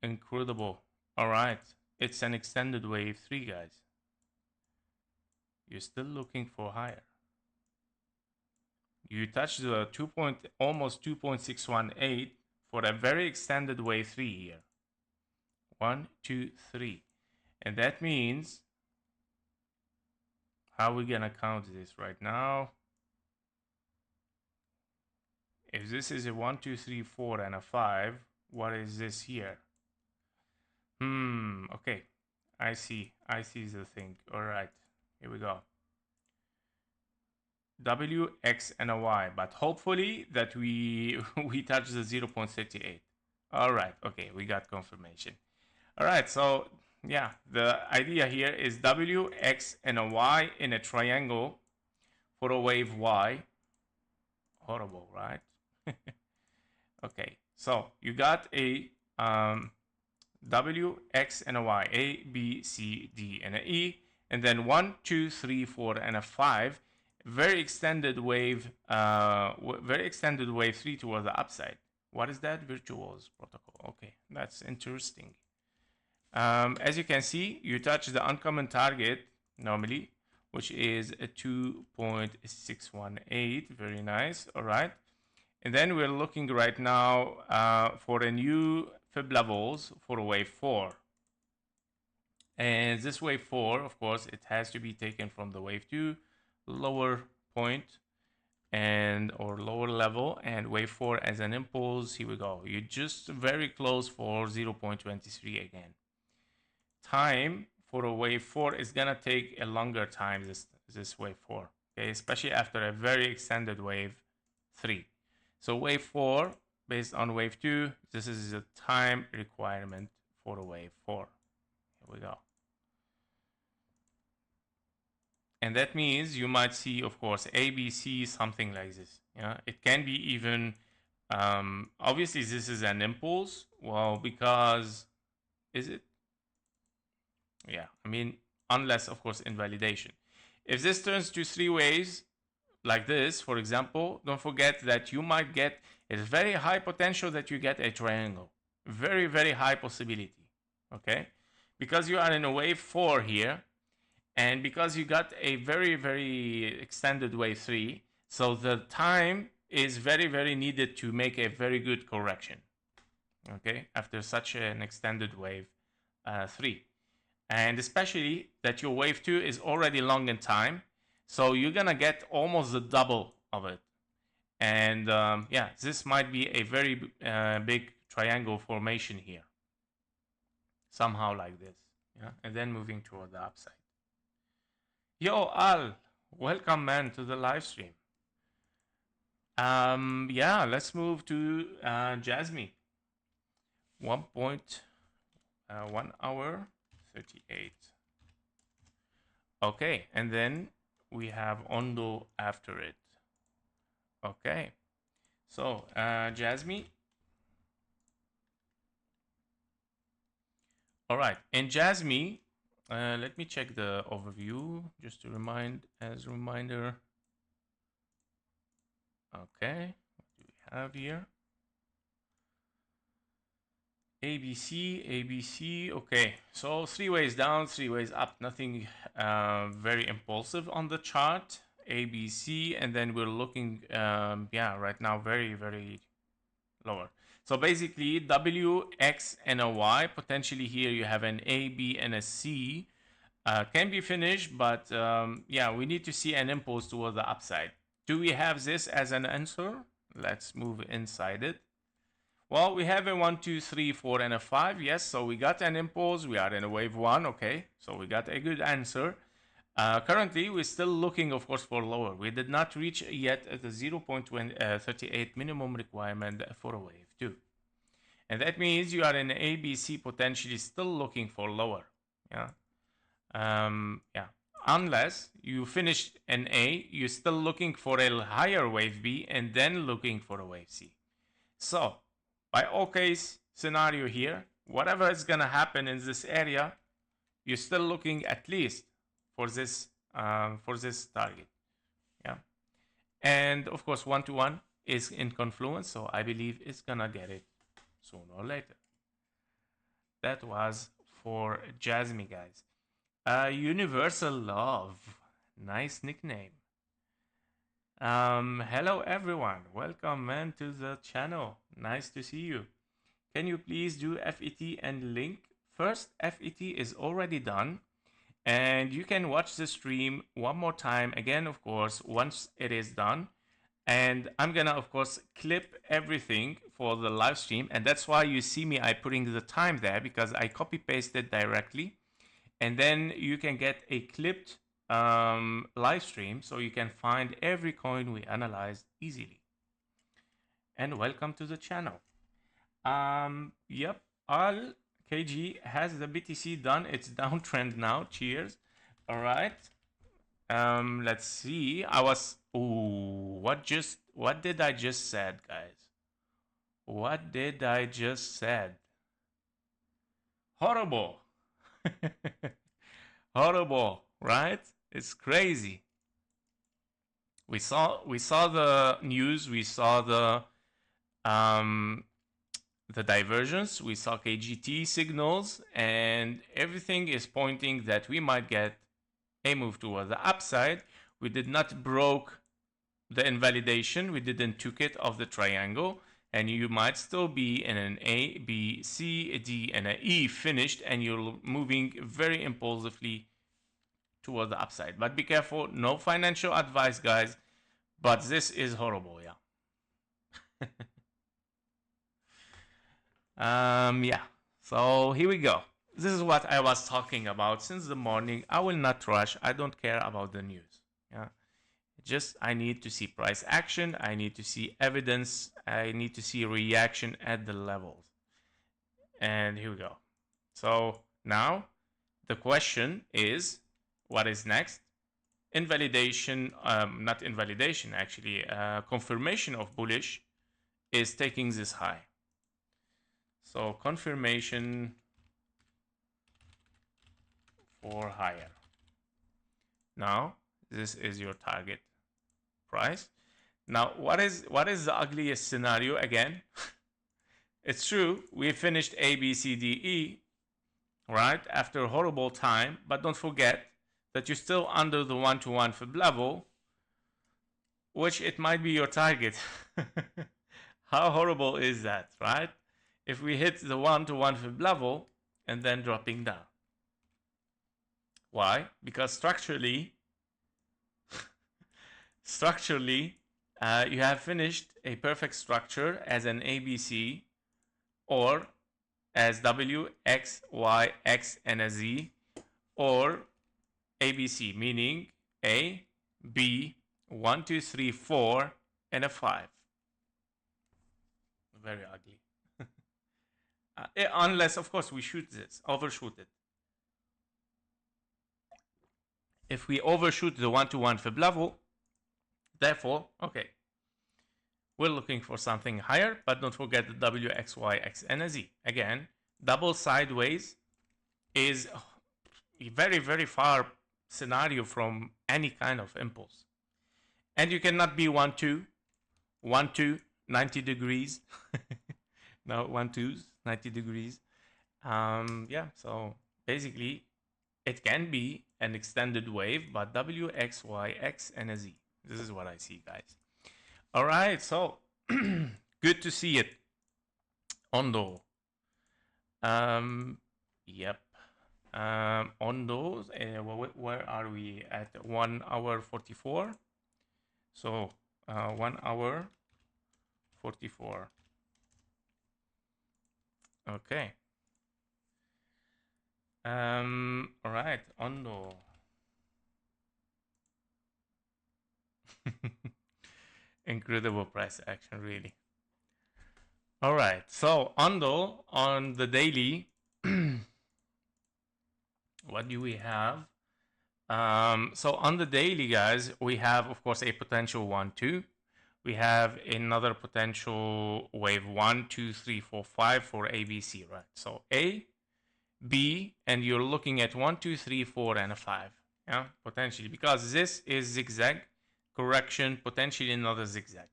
Incredible. All right. It's an extended wave 3, guys. You're still looking for higher. You touched the almost 2.618 for a very extended wave 3 here. 1, 2, 3. And that means, how are we gonna count this right now? If this is a 1, 2, 3, 4, and a 5, what is this here? Okay. I see the thing. All right, here we go. W, X, and a Y, but hopefully that we touch the 0.38. All right, okay, we got confirmation. All right, so yeah, the idea here is W, X, and a Y in a triangle for a wave Y. Horrible, right? Okay, so you got a W, X, and a Y, A, B, C, D, and a E, and then 1, 2, 3, 4, and a 5. Very extended wave 3 towards the upside. What is that? Virtuals protocol. Okay, that's interesting. As you can see, you touch the uncommon target normally, which is a 2.618. Very nice. All right. And then we're looking right now for a new fib levels for wave 4. And this wave 4, of course, it has to be taken from the wave 2 lower point or lower level, and wave 4 as an impulse. Here we go. You're just very close for 0.23 again. Time for a wave 4 is gonna take a longer time, this wave 4, okay, especially after a very extended wave 3. So wave 4 based on wave 2, this is the time requirement for a wave 4. Here we go. And that means you might see, of course, A, B, C, something like this. Yeah, it can be even, obviously this is an impulse. Well, because, is it? Yeah, I mean, unless, of course, invalidation. If this turns to 3 ways, like this, for example, don't forget that you might get, it's very high potential that you get a triangle. Very, very high possibility, okay? Because you are in a wave 4 here, and because you got a very, very extended wave 3, so the time is very, very needed to make a very good correction, okay, after such an extended wave 3. And especially that your wave 2 is already long in time, So you're gonna get almost the double of it. And yeah, this might be a very big triangle formation here, somehow like this. Yeah, and then moving toward the upside. Yo, Al, welcome, man, to the live stream. Yeah, let's move to JASMY. 1 hour 38. Okay, and then we have ONDO after it. Okay, so JASMY. All right, in JASMY, let me check the overview just to as a reminder. Okay, what do we have here? ABC. Okay, so 3 ways down, 3 ways up. Nothing very impulsive on the chart. ABC, and then we're looking, yeah, right now very lower. So basically, W, X, and a Y. Potentially here you have an A, B, and a C. Can be finished, but yeah, we need to see an impulse toward the upside. Do we have this as an answer? Let's move inside it. Well, we have a 1, 2, 3, 4, and a 5. Yes, so we got an impulse. We are in a wave 1. Okay, so we got a good answer. Currently, we're still looking, of course, for lower. We did not reach yet the 0.38 minimum requirement for a wave 2. And that means you are in ABC potentially still looking for lower. Yeah. Yeah. Unless you finish an A, you're still looking for a higher wave B and then looking for a wave C. So, by all case scenario here, whatever is going to happen in this area, you're still looking at least for this target. Yeah. And of course, 1-to-1 is in confluence, so I believe it's going to get it sooner or later. That was for JASMY, guys. Universal Love. Nice nickname. Hello everyone, welcome, man, to the channel. Nice to see you. Can you please do FET and link? First, FET is already done, and you can watch the stream one more time again, of course, once it is done. And I'm gonna, of course, clip everything for the live stream, and that's why you see me putting the time there, because I copy pasted directly, and then you can get a clipped live stream, so you can find every coin we analyzed easily. And welcome to the channel. Yep, Al KG has the BTC done. It's downtrend now. Cheers. All right. Let's see. What did I just said, guys? What did I just said? Horrible. Horrible, right? It's crazy. We saw the news, we saw the divergence, we saw KGT signals, and everything is pointing that we might get a move toward the upside. We did not broke the invalidation, we didn't took it of the triangle, and you might still be in an A, B, C, D, and an E finished, and you're moving very impulsively toward the upside. But be careful, no financial advice, guys, but this is horrible. Yeah, so here we go. This is what I was talking about since the morning. I will not rush. I don't care about the news. Yeah, just I need to see price action, I need to see evidence, I need to see reaction at the levels. And here we go. So now the question is, what is next? Invalidation, not invalidation actually, confirmation of bullish is taking this high. So confirmation for higher. Now this is your target price. Now what is the ugliest scenario again? It's true, we finished A, B, C, D, E, right, after a horrible time, but don't forget that you're still under the 1-to-1 fib level, which it might be your target. How horrible is that, right? If we hit the 1-to-1 fib level and then dropping down. Why? Because structurally, structurally, you have finished a perfect structure as an ABC or as W, X, Y, X, and a Z, or ABC, meaning A, B, 1, 2, 3, 4, and a 5. Very ugly. Unless, of course, we shoot this, overshoot it. If we overshoot the 1-to-1 fib level, therefore, okay, we're looking for something higher, but don't forget the W, X, Y, X, and a Z. Again, double sideways is a very, very far scenario from any kind of impulse. And you cannot be 1, 2, 1, 2, 90 degrees. No, 1, 2s, 90 degrees. Yeah, so basically, it can be an extended wave, but W, X, Y, X, and a Z. This is what I see, guys. All right, so good to see it. ONDO. Yep. ONDO, where are we at? 1 hour 44. So 1 hour 44. Okay. All right, ONDO. Incredible price action, really. All right, so ONDO on the daily. What do we have? So on the daily, guys, we have, of course, a potential 1, 2. We have another potential wave 1, 2, 3, 4, 5 for ABC, right? So A, B, and you're looking at 1, 2, 3, 4, and a 5. Yeah, potentially, because this is zigzag correction, potentially another zigzag.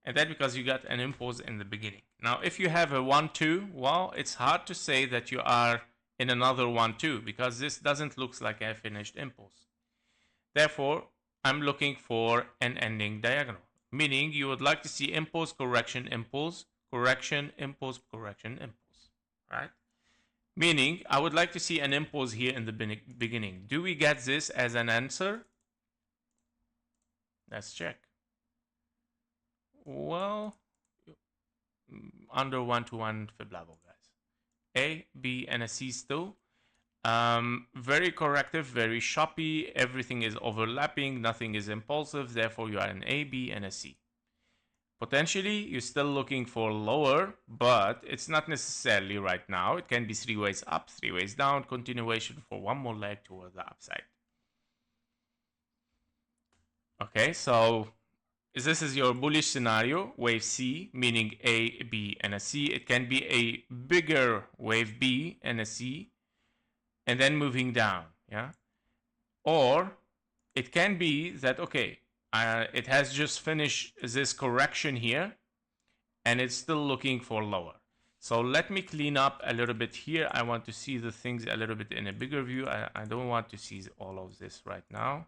And that because you got an impulse in the beginning. Now, if you have a 1, 2, well, it's hard to say that you are in another 1, 2 because this doesn't look like a finished impulse. Therefore, I'm looking for an ending diagonal, meaning you would like to see impulse, correction, impulse, correction, impulse, correction, impulse, right? Meaning, I would like to see an impulse here in the beginning. Do we get this as an answer? Let's check. Well, under 1-to-1 fib level, guys. A, B, and a C still. Very corrective, very choppy. Everything is overlapping. Nothing is impulsive. Therefore, you are an A, B, and a C. Potentially, you're still looking for lower, but it's not necessarily right now. It can be 3 ways up, 3 ways down, continuation for one more leg toward the upside. Okay, so this is your bullish scenario, wave C, meaning A, B, and a C. It can be a bigger wave B and a C, and then moving down, yeah? Or it can be that, okay, it has just finished this correction here, and it's still looking for lower. So let me clean up a little bit here. I want to see the things a little bit in a bigger view. I don't want to see all of this right now.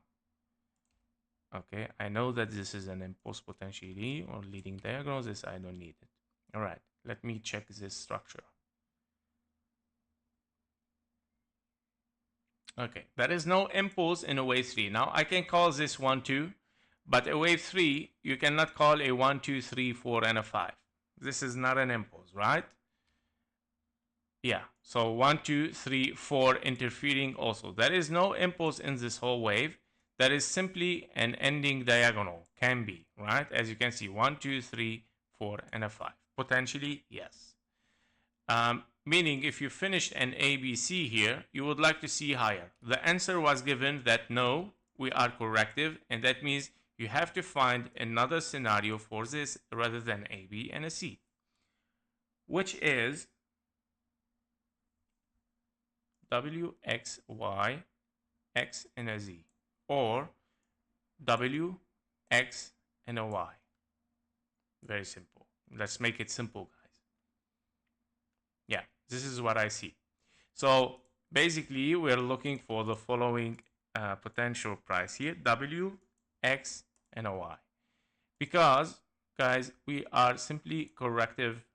Okay, I know that this is an impulse potentially or leading diagonal. This I don't need it. All right, let me check this structure. Okay, there is no impulse in a wave 3. Now I can call this 1, 2, but a wave 3, you cannot call a 1, 2, 3, 4, and a 5. This is not an impulse, right? Yeah, so 1, 2, 3, 4 interfering also. There is no impulse in this whole wave. That is simply an ending diagonal, can be, right? As you can see, 1, 2, 3, 4, and a 5. Potentially, yes. Meaning, if you finished an ABC here, you would like to see higher. The answer was given that no, we are corrective, and that means you have to find another scenario for this rather than A, B, and a C, which is W, X, Y, X, and a Z. Or W, X, and a Y. Very simple. Let's make it simple, guys. Yeah, this is what I see. So basically, we're looking for the following potential price here, W, X, and a Y. Because, guys, we are simply corrective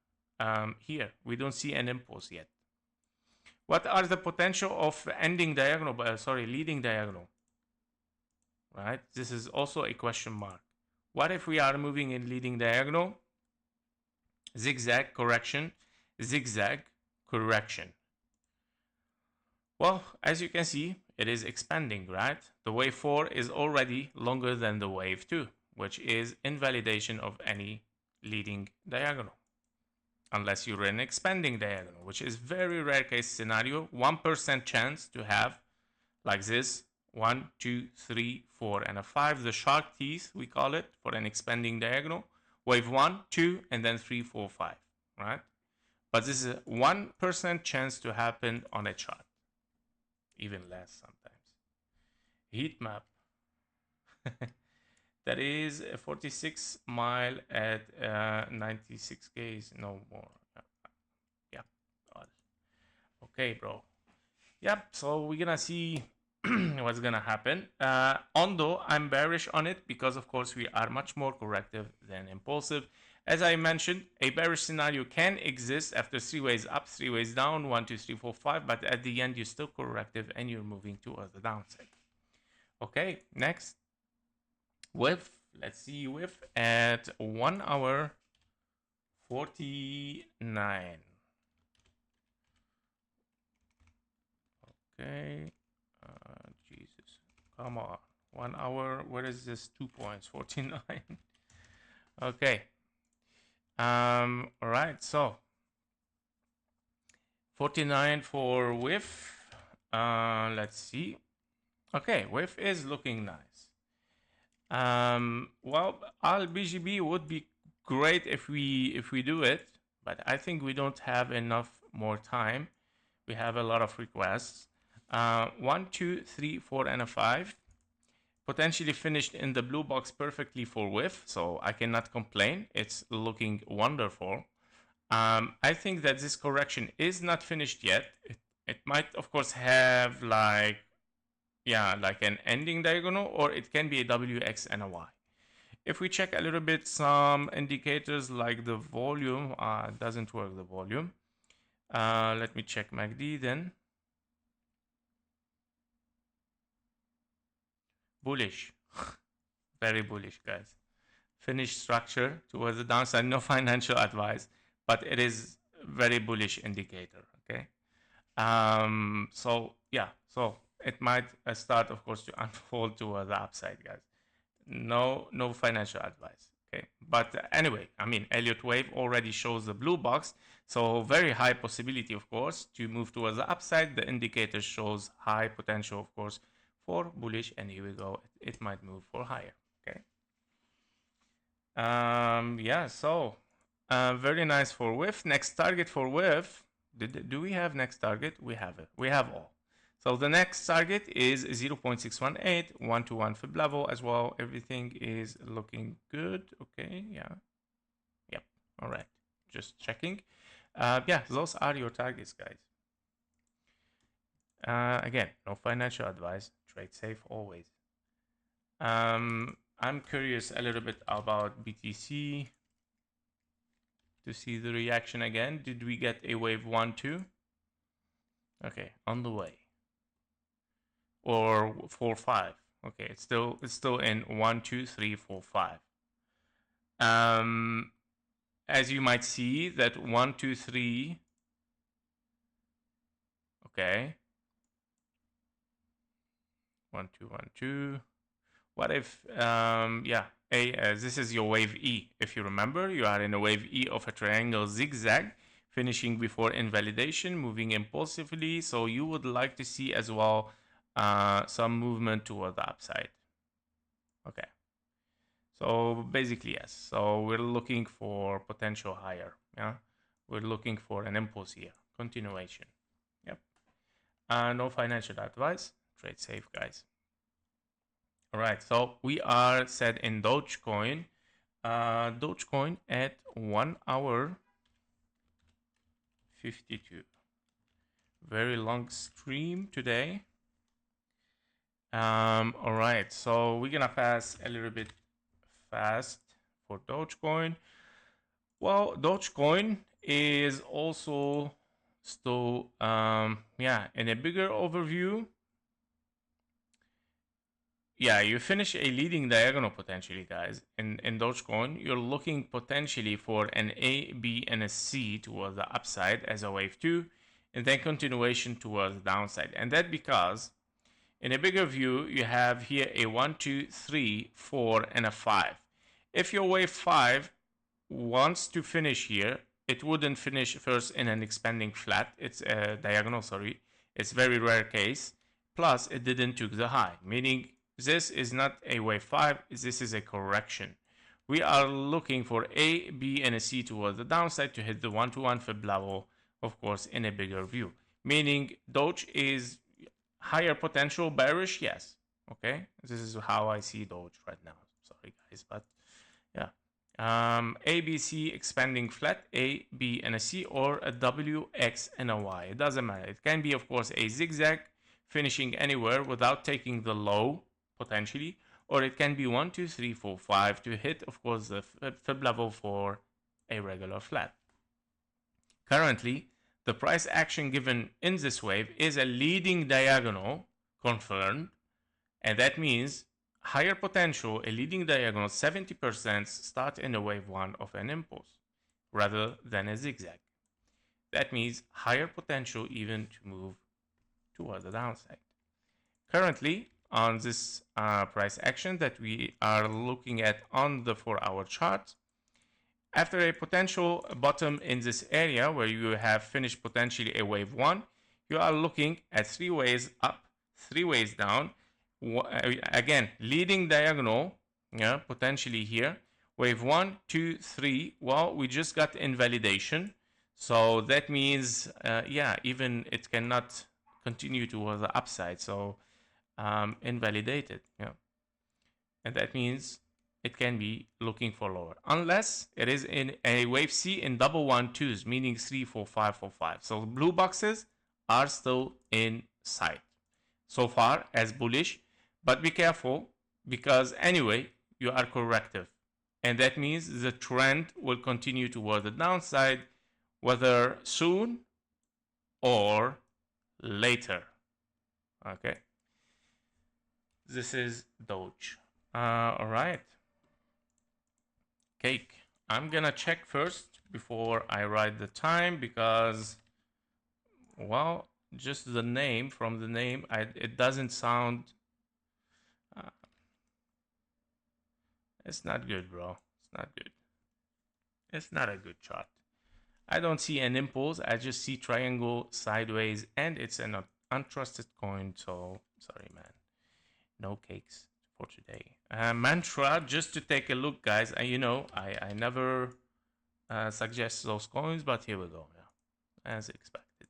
here. We don't see an impulse yet. What are the potential of ending diagonal, leading diagonal? Right? This is also a question mark. What if we are moving in leading diagonal? Zigzag correction, zigzag correction. Well, as you can see, it is expanding, right? The wave 4 is already longer than the wave 2, which is invalidation of any leading diagonal. Unless you're in expanding diagonal, which is very rare case scenario, 1% chance to have like this, 1, 2, 3, 4, and a 5, the shark teeth, we call it, for an expanding diagonal. Wave 1, 2, and then 3, 4, 5, right? But this is a 1% chance to happen on a chart. Even less sometimes. Heat map. That is a 46 mile at 96 Ks, no more. Yeah. Okay, bro. Yep, so we're gonna see what's gonna happen. ONDO, I'm bearish on it because of course we are much more corrective than impulsive. As I mentioned, a bearish scenario can exist after 3 ways up, 3 ways down, 1, 2, 3, 4, 5, but at the end you're still corrective and you're moving towards the downside. Okay, next. WIF, let's see WIF at 1 hour 49. Okay, Jesus, come on, 1 hour, where is this 2 points, 49? Okay, all right, so 49 for WIF, let's see. Okay, WIF is looking nice. Well, BGB would be great if we do it, but I think we don't have enough more time. We have a lot of requests. 1, 2, 3, 4, and a 5. Potentially finished in the blue box perfectly for WIF, so I cannot complain. It's looking wonderful. I think that this correction is not finished yet. It might, of course, have like an ending diagonal, or it can be a WX and a Y. If we check a little bit some indicators like the volume, doesn't work the volume. Let me check MACD then. Bullish, very bullish, guys. Finished structure towards the downside, no financial advice, but it is very bullish indicator, okay? So it might start, of course, to unfold towards the upside, guys. No financial advice, okay? But anyway, I mean, Elliott wave already shows the blue box, so very high possibility, of course, to move towards the upside. The indicator shows high potential, of course, for bullish, and here we go. It might move for higher, okay? Yeah, so very nice for WIF. Next target for WIF. Do we have next target? We have it. We have all. So the next target is 0.618, 1-to-1 fib level as well. Everything is looking good. Okay, yeah. Yep, all right. Just checking. Yeah, those are your targets, guys. Again, no financial advice. Trade safe always. I'm curious a little bit about BTC to see the reaction again. Did we get a wave 1, 2? Okay, on the way. Or 4, 5. Okay, it's still in 1, 2, 3, 4, 5. As you might see, that 1, 2, 3. Okay. 1, 2, 1, 2. What if this is your wave E. If you remember, you are in a wave E of a triangle zigzag, finishing before invalidation, moving impulsively. So you would like to see as well some movement toward the upside. Okay. So basically, yes. So we're looking for potential higher. Yeah. We're looking for an impulse here. Continuation. Yep. No financial advice. Trade safe, guys. All right, so we are set in Dogecoin. Dogecoin at 1 hour 52. Very long stream today. All right, so we're gonna pass a little bit fast for Dogecoin. Well, Dogecoin is also still in a bigger overview. yeah, you finish a leading diagonal potentially, guys. In Dogecoin, you're looking potentially for an A, B, and a C towards the upside as a wave 2, and then continuation towards the downside. And that because in a bigger view, you have here a 1, 2, 3, 4, and a 5. If your wave 5 wants to finish here, it wouldn't finish first in an expanding flat. It's a diagonal, sorry. It's very rare case. Plus, it didn't took the high, meaning this is not a wave 5, this is a correction. We are looking for A, B, and a C towards the downside to hit the 1-to-1 fib level, of course, in a bigger view. Meaning Doge is higher potential bearish, yes. Okay, this is how I see Doge right now. Sorry, guys, but yeah. A, B, C expanding flat, A, B, and a C, or a W, X, and a Y. It doesn't matter. It can be, of course, a zigzag finishing anywhere without taking the low, potentially, or it can be 1, 2, 3, 4, 5 to hit, of course, the fib level for a regular flat. Currently, the price action given in this wave is a leading diagonal confirmed, and that means higher potential, a leading diagonal 70% start in a wave 1 of an impulse rather than a zigzag. That means higher potential even to move towards the downside. Currently, on this price action that we are looking at on the 4-hour chart, after a potential bottom in this area where you have finished potentially a wave 1, you are looking at 3 ways up, 3 ways down. Again, leading diagonal, yeah, potentially here. Wave 1, 2, 3. Well, we just got invalidation. So that means, yeah, even it cannot continue towards the upside. So invalidated, yeah. And that means it can be looking for lower, unless it is in a wave C in double 1-2s, meaning 3, 4, 5, 4, 5. So blue boxes are still in sight so far as bullish, but be careful because anyway you are corrective, and that means the trend will continue toward the downside, whether soon or later. Okay, this is Doge. All right. Cake. I'm gonna check first before I write the time because, well, just the name, from the name, it doesn't sound. It's not good, bro. It's not good. It's not a good chart. I don't see an impulse. I just see triangle sideways, and it's an untrusted coin. So sorry, man. No cakes for today. Mantra, just to take a look, guys. I never suggest those coins, but here we go. Yeah, as expected.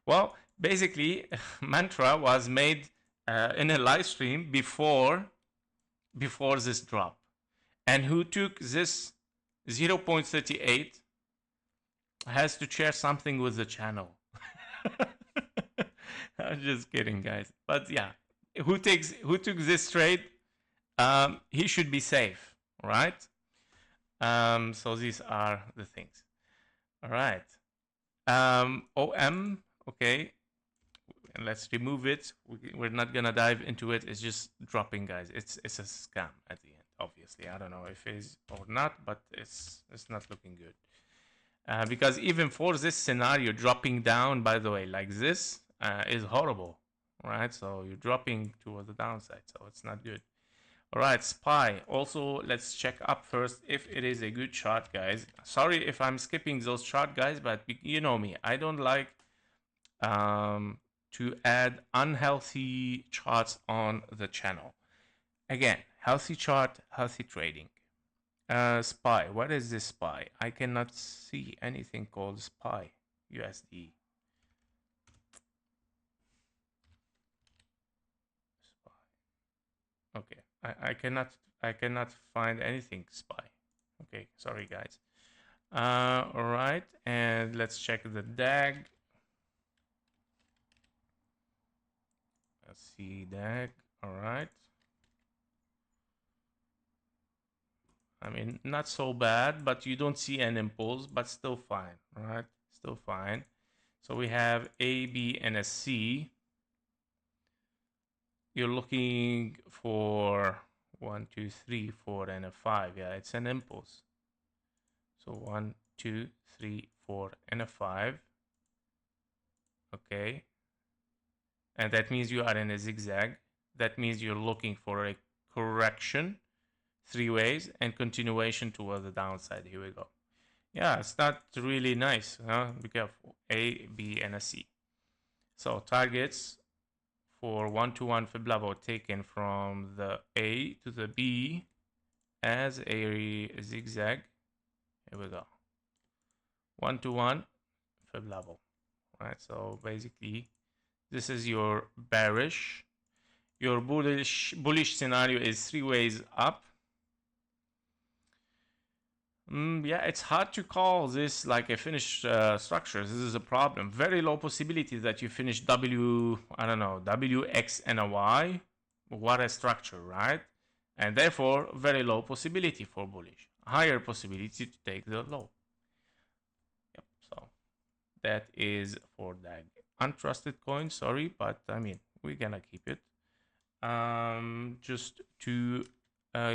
Well, basically, Mantra was made in a live stream before this drop, and who took this 0.38 has to share something with the channel. I'm just kidding, guys. But yeah, who took this trade? He should be safe, right? So these are the things. All right. OM, okay. And let's remove it. We're not gonna dive into it. It's just dropping, guys. It's a scam at the end. Obviously, I don't know if it is or not, but it's not looking good. Because even for this scenario, dropping down, by the way, like this is horrible, right? So you're dropping towards the downside, so it's not good. All right, SPY. Also, let's check up first if it is a good chart, guys. Sorry if I'm skipping those chart, guys, but you know me. I don't like to add unhealthy charts on the channel. Again, healthy chart, healthy trading. SPY. What is this SPY? I cannot see anything called SPY USD. SPY. Okay. I cannot find anything SPY. Okay, sorry guys. All right, and let's check the DAG. Let's see DAG. All right. I mean, not so bad, but you don't see an impulse, but still fine, right? Still fine. So we have A, B, and a C. you're looking for 1, 2, 3, 4, and a 5. Yeah, it's an impulse. So 1, 2, 3, 4, and a 5. Okay. And that means you are in a zigzag. That means you're looking for a correction 3 ways and continuation toward the downside. Here we go. Yeah, it's not really nice. Huh? Be careful. A, B, and a C. So targets for 1-to-1 fib level taken from the A to the B as a zigzag. Here we go. 1-to-1 fib level. Right. So basically, this is your bearish. Your bullish scenario is 3 ways up. Yeah, it's hard to call this like a finished structure. This is a problem. Very low possibility that you finish W, I don't know, W, X, and a Y. What a structure, right? And therefore, very low possibility for bullish. Higher possibility to take the low. Yep, so that is for DAG. Untrusted coin, sorry, but I mean, we're gonna keep it. Just to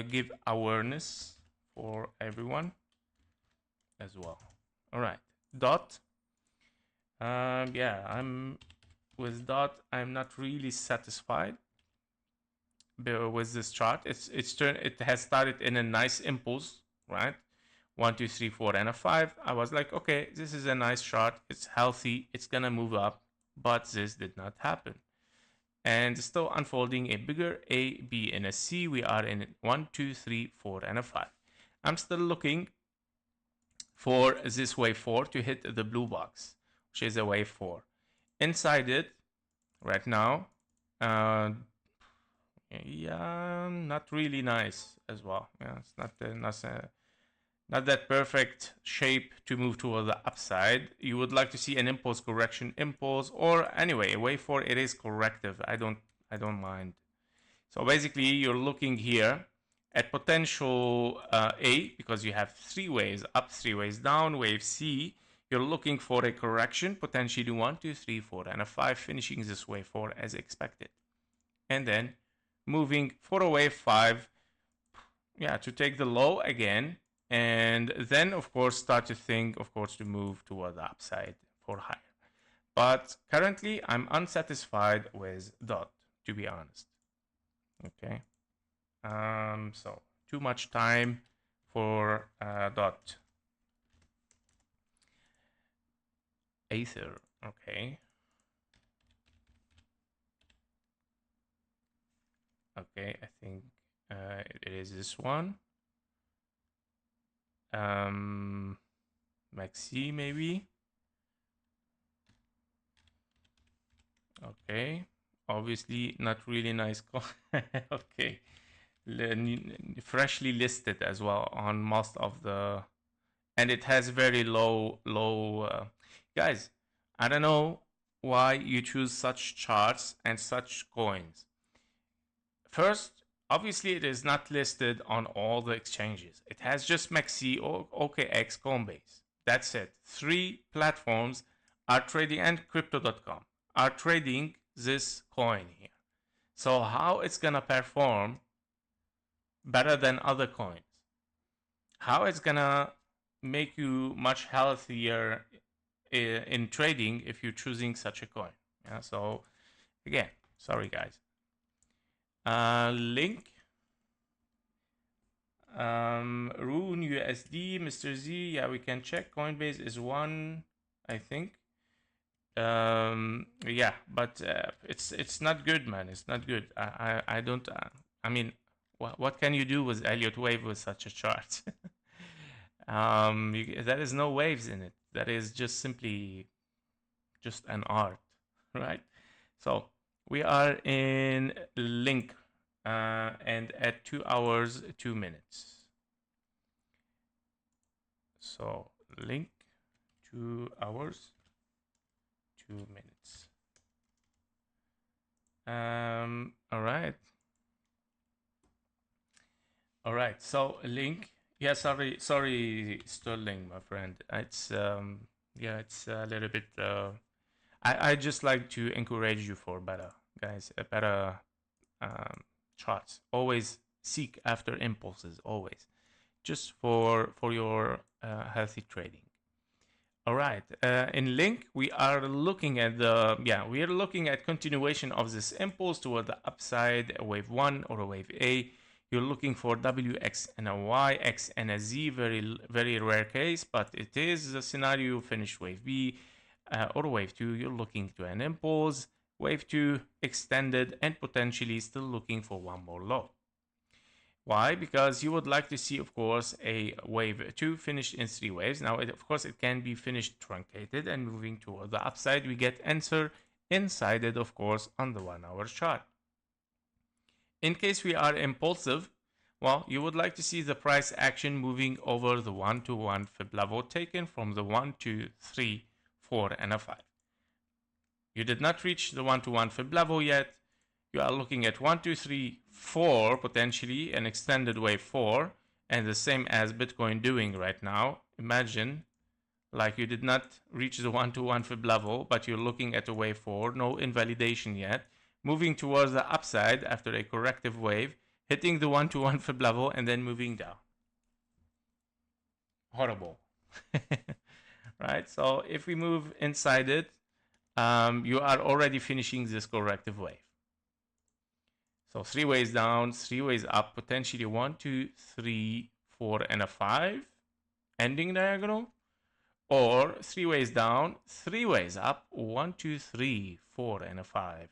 give awareness for everyone as well. All right, dot. Yeah, I'm with dot. I'm not really satisfied with this chart. It has started in a nice impulse, right? 1, 2, 3, 4, and a 5. I was like, okay, this is a nice chart. It's healthy. It's gonna move up, but this did not happen. And still unfolding a bigger A, B, and a C. We are in 1, 2, 3, 4, and a 5. I'm still looking for this wave 4 to hit the blue box, which is a wave 4. Inside it, right now, yeah, not really nice as well. Yeah, it's not that perfect shape to move toward the upside. You would like to see an impulse correction impulse, or anyway, a wave 4. It is corrective. I don't mind. So basically, you're looking here at potential A, because you have 3 waves up, 3 waves down. Wave C, you're looking for a correction, potentially 1, 2, 3, 4, and a 5, finishing this wave 4 as expected. And then moving for a wave 5, yeah, to take the low again. And then, of course, start to think, of course, to move toward the upside for higher. But currently, I'm unsatisfied with dot, to be honest. Okay. So too much time for dot. Aether. Okay. Okay, I think it is this one. Maxi maybe. Okay, obviously not really nice. Okay, freshly listed as well on most of the, and it has very low. Guys, I don't know why you choose such charts and such coins. First, obviously, it is not listed on all the exchanges. It has just Maxi or OKX, Coinbase. That's it. 3 platforms are trading, and Crypto.com are trading this coin here. So how it's gonna perform better than other coins? How it's gonna make you much healthier in trading if you're choosing such a coin? Yeah. So again, sorry guys. Link. Rune USD, Mr. Z. Yeah, we can check. Coinbase is one, I think. Yeah, but it's not good, man. It's not good. I don't. I mean, what can you do with Elliott wave with such a chart? There is no waves in it. That is just simply just an art, right? So we are in link, and at 2 hours 2 minutes. So link 2 hours 2 minutes. All right. All right. So link. Yeah. Sorry, Sterling, my friend. It's yeah. It's a little bit. I just like to encourage you for better, guys. A better charts. Always seek after impulses, always, just for your healthy trading. All right. In link, we are looking at we are looking at continuation of this impulse toward the upside, a wave 1 or a wave A. You're looking for WX and a Y, X and a Z, very rare case, but it is the scenario. Finish wave B or wave 2. You're looking to an impulse, wave 2 extended, and potentially still looking for one more low. Why? Because you would like to see, of course, a wave 2 finished in 3 waves. Now, of course, it can be finished truncated and moving toward the upside. We get answer inside it, of course, on the 1 hour chart. In case we are impulsive, well, you would like to see the price action moving over the 1-to-1 fib level taken from the 1, 2, 3, 4, and a 5. You did not reach the 1-to-1 fib level yet. You are looking at 1, 2, 3, 4, potentially an extended wave 4, and the same as Bitcoin doing right now. Imagine like you did not reach the 1-to-1 fib level, but you're looking at a wave 4, no invalidation yet, moving towards the upside after a corrective wave, hitting the 1-to-1 fib level, and then moving down. Horrible. Right? So if we move inside it, you are already finishing this corrective wave. So 3 ways down, 3 ways up, potentially 1, 2, 3, 4, and a 5, ending diagonal, or 3 ways down, 3 ways up, 1, 2, 3, 4, and a 5.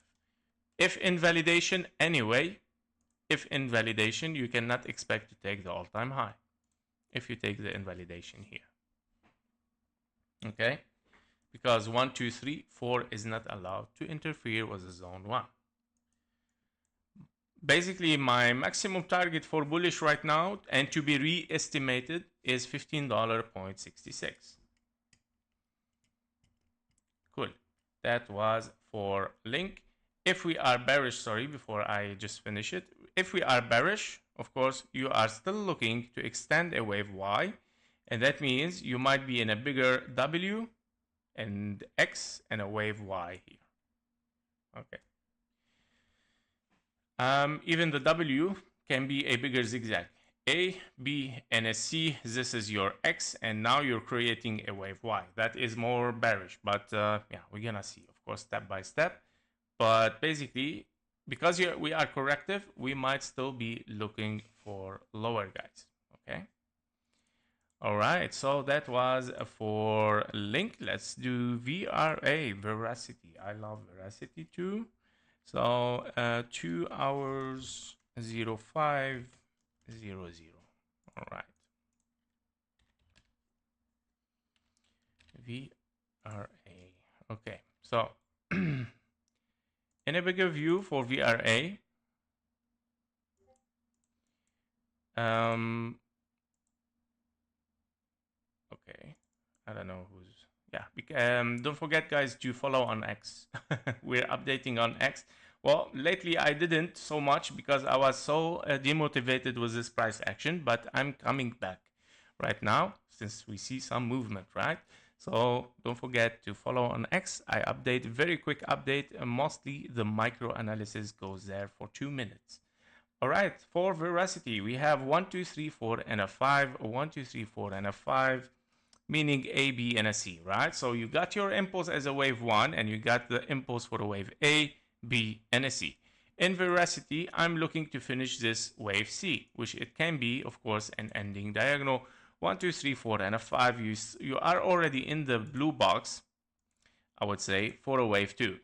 If invalidation, anyway, if invalidation, you cannot expect to take the all-time high if you take the invalidation here. Okay? Because 1, 2, 3, 4 is not allowed to interfere with the zone 1. Basically, my maximum target for bullish right now and to be re-estimated is $15.66. Cool. That was for link. If we are bearish, sorry, before I just finish it. If we are bearish, of course, you are still looking to extend a wave Y. And that means you might be in a bigger W and X and a wave Y here. Okay. Even the W can be a bigger zigzag. A, B, and a C, this is your X, and now you're creating a wave Y. That is more bearish, but yeah, we're gonna see, of course, step by step. But basically, because we are corrective, we might still be looking for lower, guys, okay? All right, so that was for link. Let's do VRA, Veracity. I love Veracity too. So 2 hours 0500. All right. VRA. Okay. So in a bigger view for VRA, okay. I don't know who's. Yeah, don't forget, guys, to follow on X. We're updating on X. Well, lately I didn't so much because I was so demotivated with this price action, but I'm coming back right now since we see some movement, right? So don't forget to follow on X. I update, very quick update, and mostly the micro analysis goes there for 2 minutes. All right, for Veracity, we have 1, 2, 3, 4, and a 5, 1, 2, 3, 4, and a 5. Meaning A, B, and a C, right? So you got your impulse as a wave 1, and you got the impulse for a wave A, B, and a C. In Veracity, I'm looking to finish this wave C, which it can be, of course, an ending diagonal. 1, 2, 3, 4, and a 5. You are already in the blue box, I would say, for a wave 2.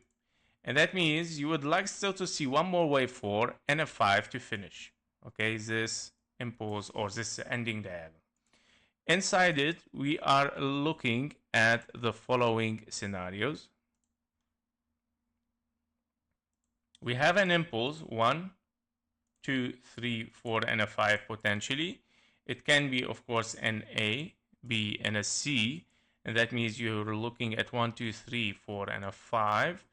And that means you would like still to see one more wave 4 and a 5 to finish, okay, this impulse or this ending diagonal. Inside it, we are looking at the following scenarios. We have an impulse, 1, 2, 3, 4, and a 5 potentially. It can be, of course, an A, B, and a C. And that means you're looking at 1, 2, 3, 4, and a 5.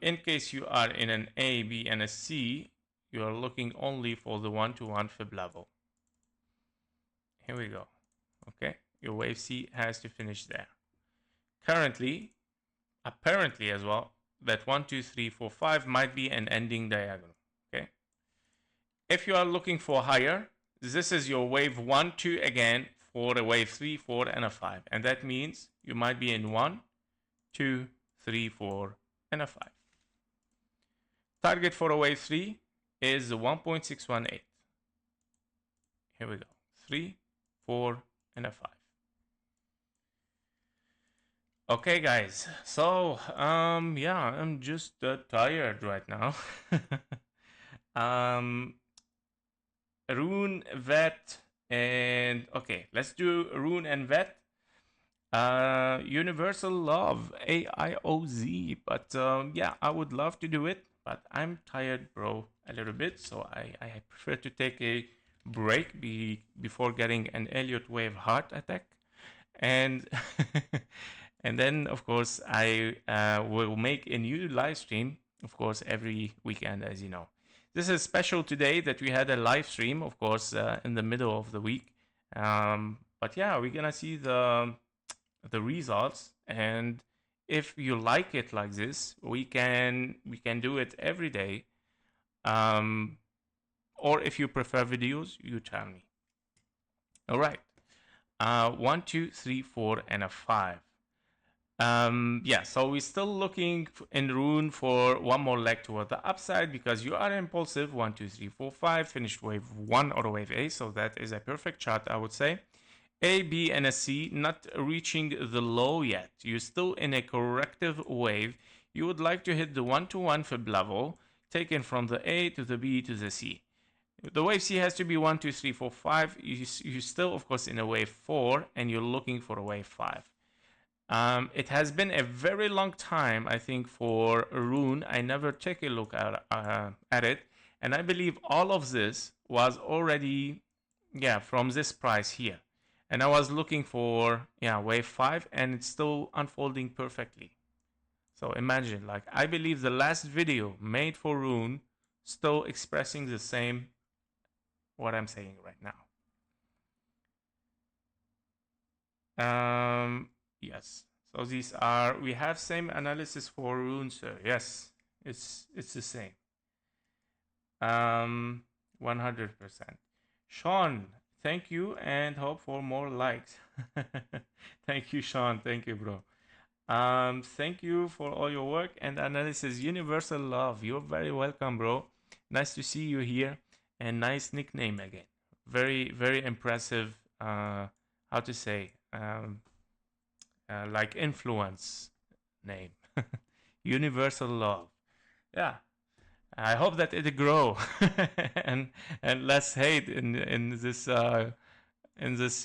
In case you are in an A, B, and a C, you are looking only for the 1-to-1 fib level. Here we go. Okay, your wave C has to finish there. Currently, apparently as well, that 1, 2, 3, 4, 5 might be an ending diagonal. If you are looking for higher, this is your wave 1, 2 again for a wave 3, 4, and a 5. And that means you might be in 1, 2, 3, 4, and a 5. Target for a wave 3 is 1.618. Here we go. 3, 4, and a 5. Okay, guys. So, yeah, I'm just tired right now. Rune, vet, and okay, let's do Rune and vet. Universal love, AIOZ, but yeah, I would love to do it, but I'm tired, bro, a little bit, so I prefer to take a break before getting an Elliott wave heart attack, and and then of course I will make a new live stream, of course, every weekend, as you know. This is special today that we had a live stream, of course, in the middle of the week. But yeah, we're gonna see the results, and if you like it like this, we can do it every day. Or if you prefer videos, you tell me. All right. 1, 2, 3, 4, and a 5. Yeah, so we're still looking in Rune for one more leg toward the upside because you are impulsive. 1, 2, 3, 4, 5, finished wave 1 or wave A, so that is a perfect chart, I would say. A, B, and a C not reaching the low yet. You're still in a corrective wave. You would like to hit the 1-to-1 fib level, taken from the A to the B to the C. The wave C has to be 1, 2, 3, 4, 5. You're still, of course, in a wave 4, and you're looking for a wave 5. It has been a very long time, I think, for Rune. I never take a look at it, and I believe all of this was already, yeah, from this price here. And I was looking for, yeah, wave 5, and it's still unfolding perfectly. So imagine, like, I believe the last video made for Rune still expressing the same what I'm saying right now. Yes. So these are, we have same analysis for Rune, sir. Yes, it's the same. 100%. Sean, thank you, and hope for more likes. Thank you, Sean. Thank you, bro. Thank you for all your work and analysis. Universal love. You're very welcome, bro. Nice to see you here, and nice nickname again. Very, very impressive. How to say? Like influence name. Universal love. Yeah. I hope that it grow and less hate in this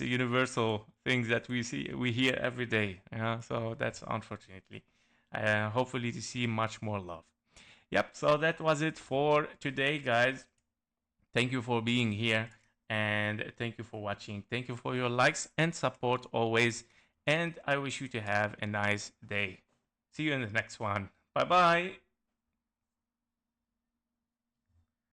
universal things that we hear every day. Yeah, so that's unfortunately. Hopefully to see much more love. Yep, so that was it for today, guys. Thank you for being here, and thank you for watching. Thank you for your likes and support always, and I wish you to have a nice day. See you in the next one. Bye bye.